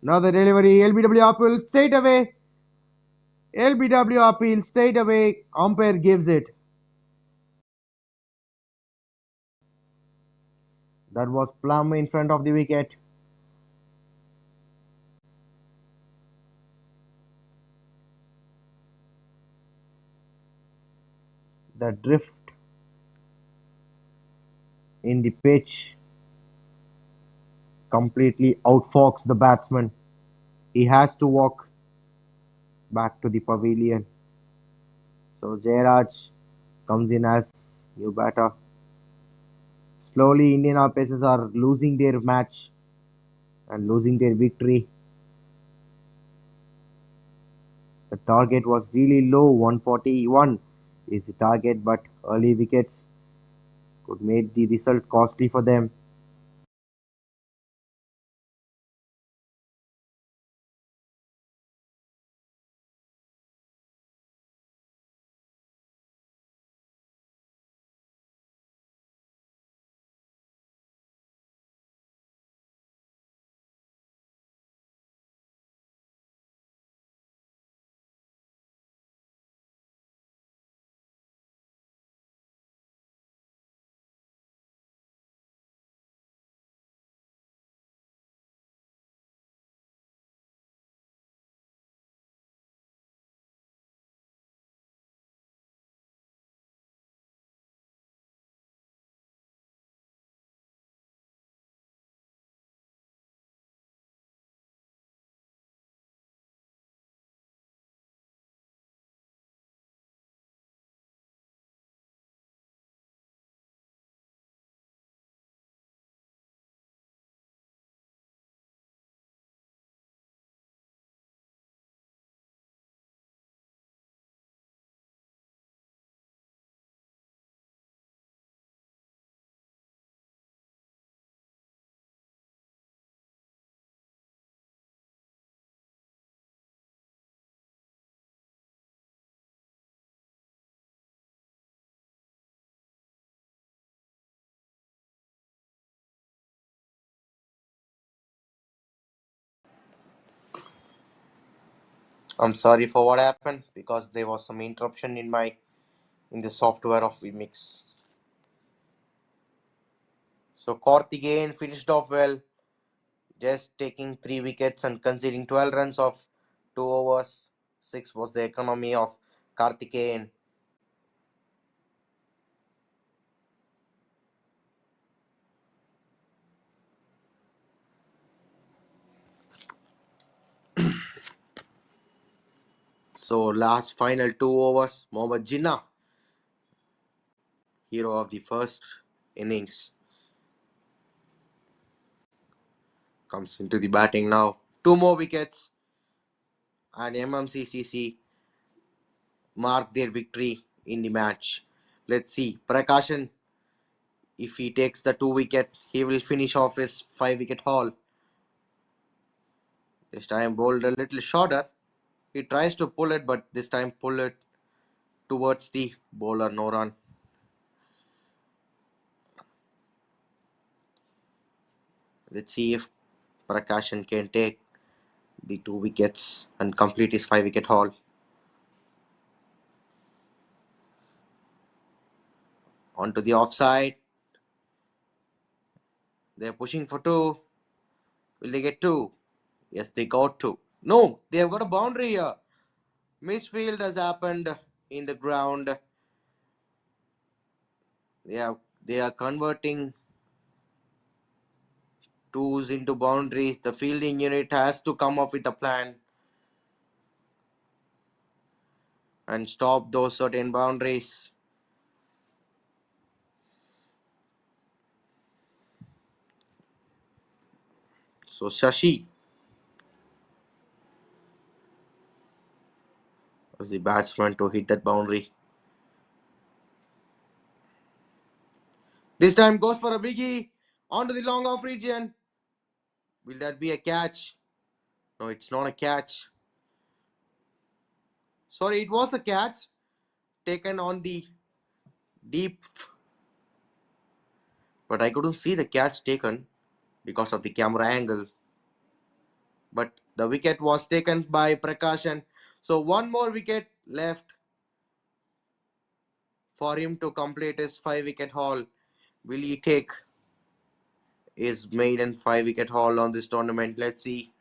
B: Now the delivery, LBW appeal straight away. LBW appeal straight away. Umpire gives it. That was plumb in front of the wicket. The drift in the pitch completely outfoxed the batsman. He has to walk back to the pavilion. So Jairaj comes in as new batter. Slowly, Indian pacers are losing their match and losing their victory. The target was really low, 141 is the target, but early wickets could make the result costly for them.
A: I'm sorry for what happened because there was some interruption in the software of Vmix. So Karthikeyan finished off well, just taking 3 wickets and conceding 12 runs of 2 overs. 6 was the economy of Karthikeyan. So last final 2 overs, Mohammad Jinnah, hero of the first innings, comes into the batting now. 2 more wickets and MMCCC mark their victory in the match. Let's see. Prakashan, if he takes the 2 wicket, he will finish off his 5 wicket haul. This time bowled a little shorter. He tries to pull it, but this time pull it towards the bowler. No run. Let's see if Prakashan can take the 2 wickets and complete his 5 wicket haul. Onto the offside. They're pushing for 2. Will they get 2? Yes, they got 2. No, they have got a boundary here. Misfield has happened in the ground. They are converting twos into boundaries. The fielding unit has to come up with a plan and stop those certain boundaries. So Shashi was the batsman to hit that boundary. This time goes for a biggie onto the long off region. Will that be a catch? No, it's not a catch. Sorry, it was a catch taken on the deep, but I couldn't see the catch taken because of the camera angle. But the wicket was taken by Prakashan. So one more wicket left for him to complete his 5 wicket haul. Will he take his maiden 5 wicket haul on this tournament? Let's see.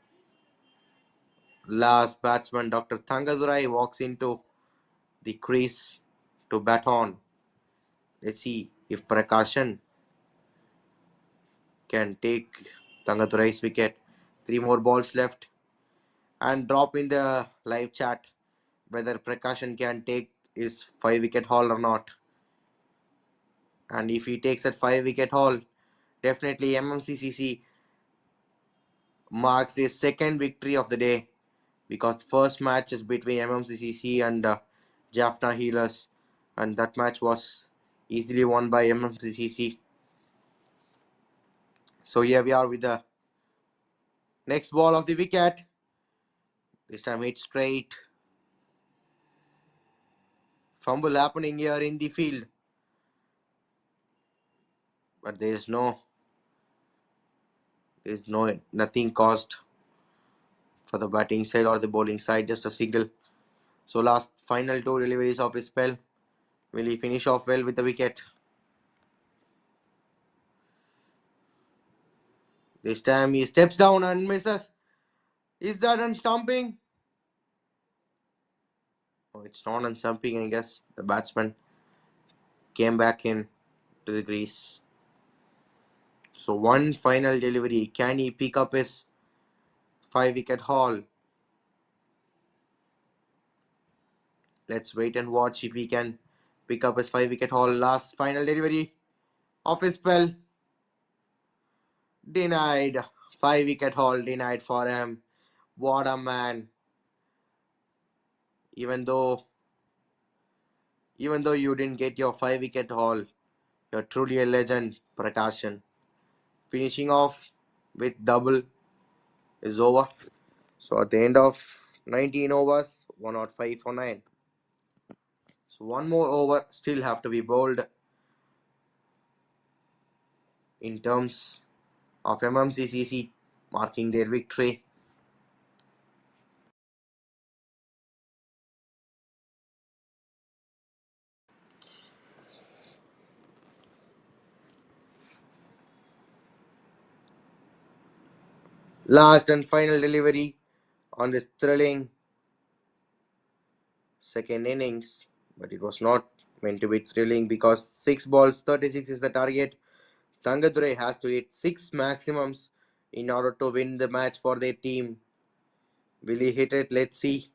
A: Last batsman Dr. Thangadurai walks into the crease to bat on. Let's see if Prakashan can take Thangadurai's wicket. 3 more balls left. And drop in the live chat whether Prakashan can take his 5 wicket haul or not. And if he takes that 5 wicket haul, definitely MMCCC marks his second victory of the day, because the first match is between MMCCC and Jaffna Healers, and that match was easily won by MMCCC. So here we are with the next ball of the wicket. This time hit straight. Fumble happening here in the field, but there is nothing caused for the batting side or the bowling side, just a single. So last final 2 deliveries of his spell. Will he finish off well with the wicket? This time he steps down and misses. Is that on stumping? Oh, it's not on stumping, I guess. The batsman came back in to the crease. So one final delivery. Can he pick up his 5 wicket haul? Let's wait and watch if he can pick up his 5 wicket haul. Last final delivery of his spell. Denied. 5 wicket haul denied for him. What a man. Even though you didn't get your 5 wicket haul, you're truly a legend, Prakashan. Finishing off with double is over. So at the end of 19 overs, 105 for 9. So one more over still have to be bowled in terms of MMCCC marking their victory. Last and final delivery on this thrilling second innings, but it was not meant to be thrilling because 6 balls, 36 is the target. Thangadurai has to hit 6 maximums in order to win the match for their team. Will he hit it? Let's see.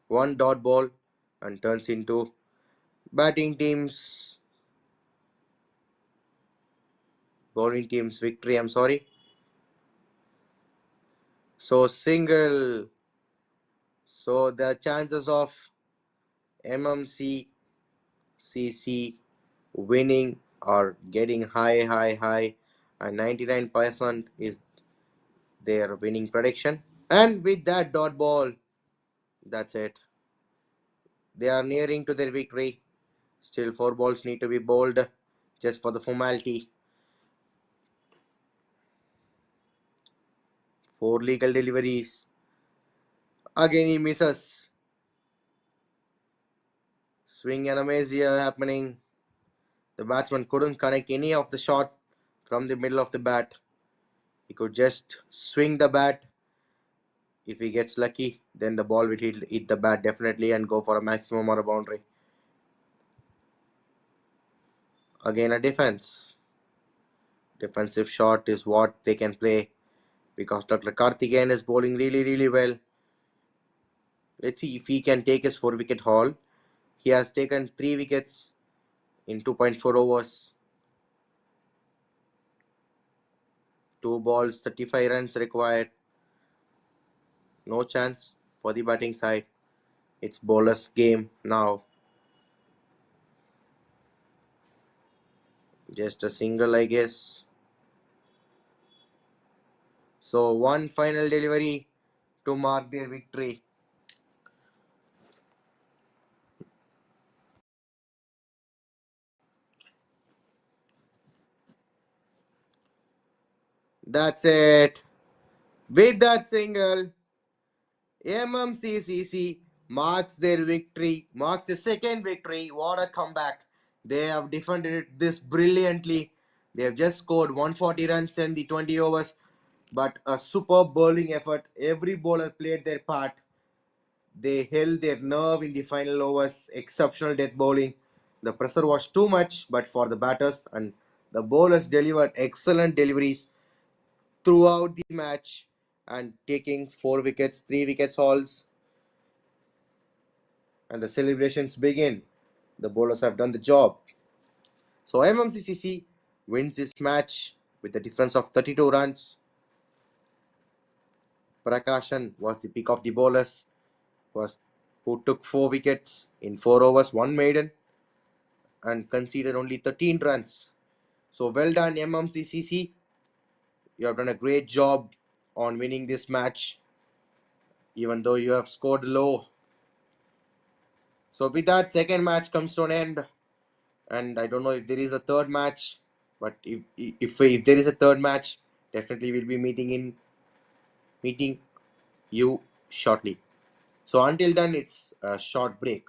A: One dot ball and turns into bowling team's victory. I'm sorry. So single. So the chances of MMCCC winning are getting high, and 99% is their winning prediction. And with that dot ball, that's it. They are nearing to their victory. Still 4 balls need to be bowled just for the formality. 4 legal deliveries. Again he misses. Swing and a miss here happening. The batsman couldn't connect any of the shot from the middle of the bat. He could just swing the bat. If he gets lucky, then the ball will hit the bat definitely and go for a maximum or a boundary. Again a defense. Defensive shot is what they can play because Dr. Karthikeyan is bowling really well. Let's see if he can take his 4 wicket haul. He has taken 3 wickets in 2.4 overs. 2 balls, 35 runs required. No chance for the batting side. It's bowler's game now. Just a single, I guess. So one final delivery to mark their victory. That's it. With that single, MMCCC marks their victory, marks the second victory. What a comeback. They have defended it this brilliantly. They have just scored 140 runs in the 20 overs, but a superb bowling effort. Every bowler played their part. They held their nerve in the final overs. Exceptional death bowling. The pressure was too much, but for the batters, and the bowlers delivered excellent deliveries throughout the match and taking 4 wickets, 3 wickets hauls, and the celebrations begin. The bowlers have done the job. So MMCCC wins this match with a difference of 32 runs. Prakashan was the pick of the bowlers, was who took 4 wickets in 4 overs, one maiden, and conceded only 13 runs. So well done, MMCCC. You have done a great job on winning this match, even though you have scored low. So with that, second match comes to an end, and I don't know if there is a third match, but if there is a third match, definitely we'll be meeting you shortly. So until then, it's a short break.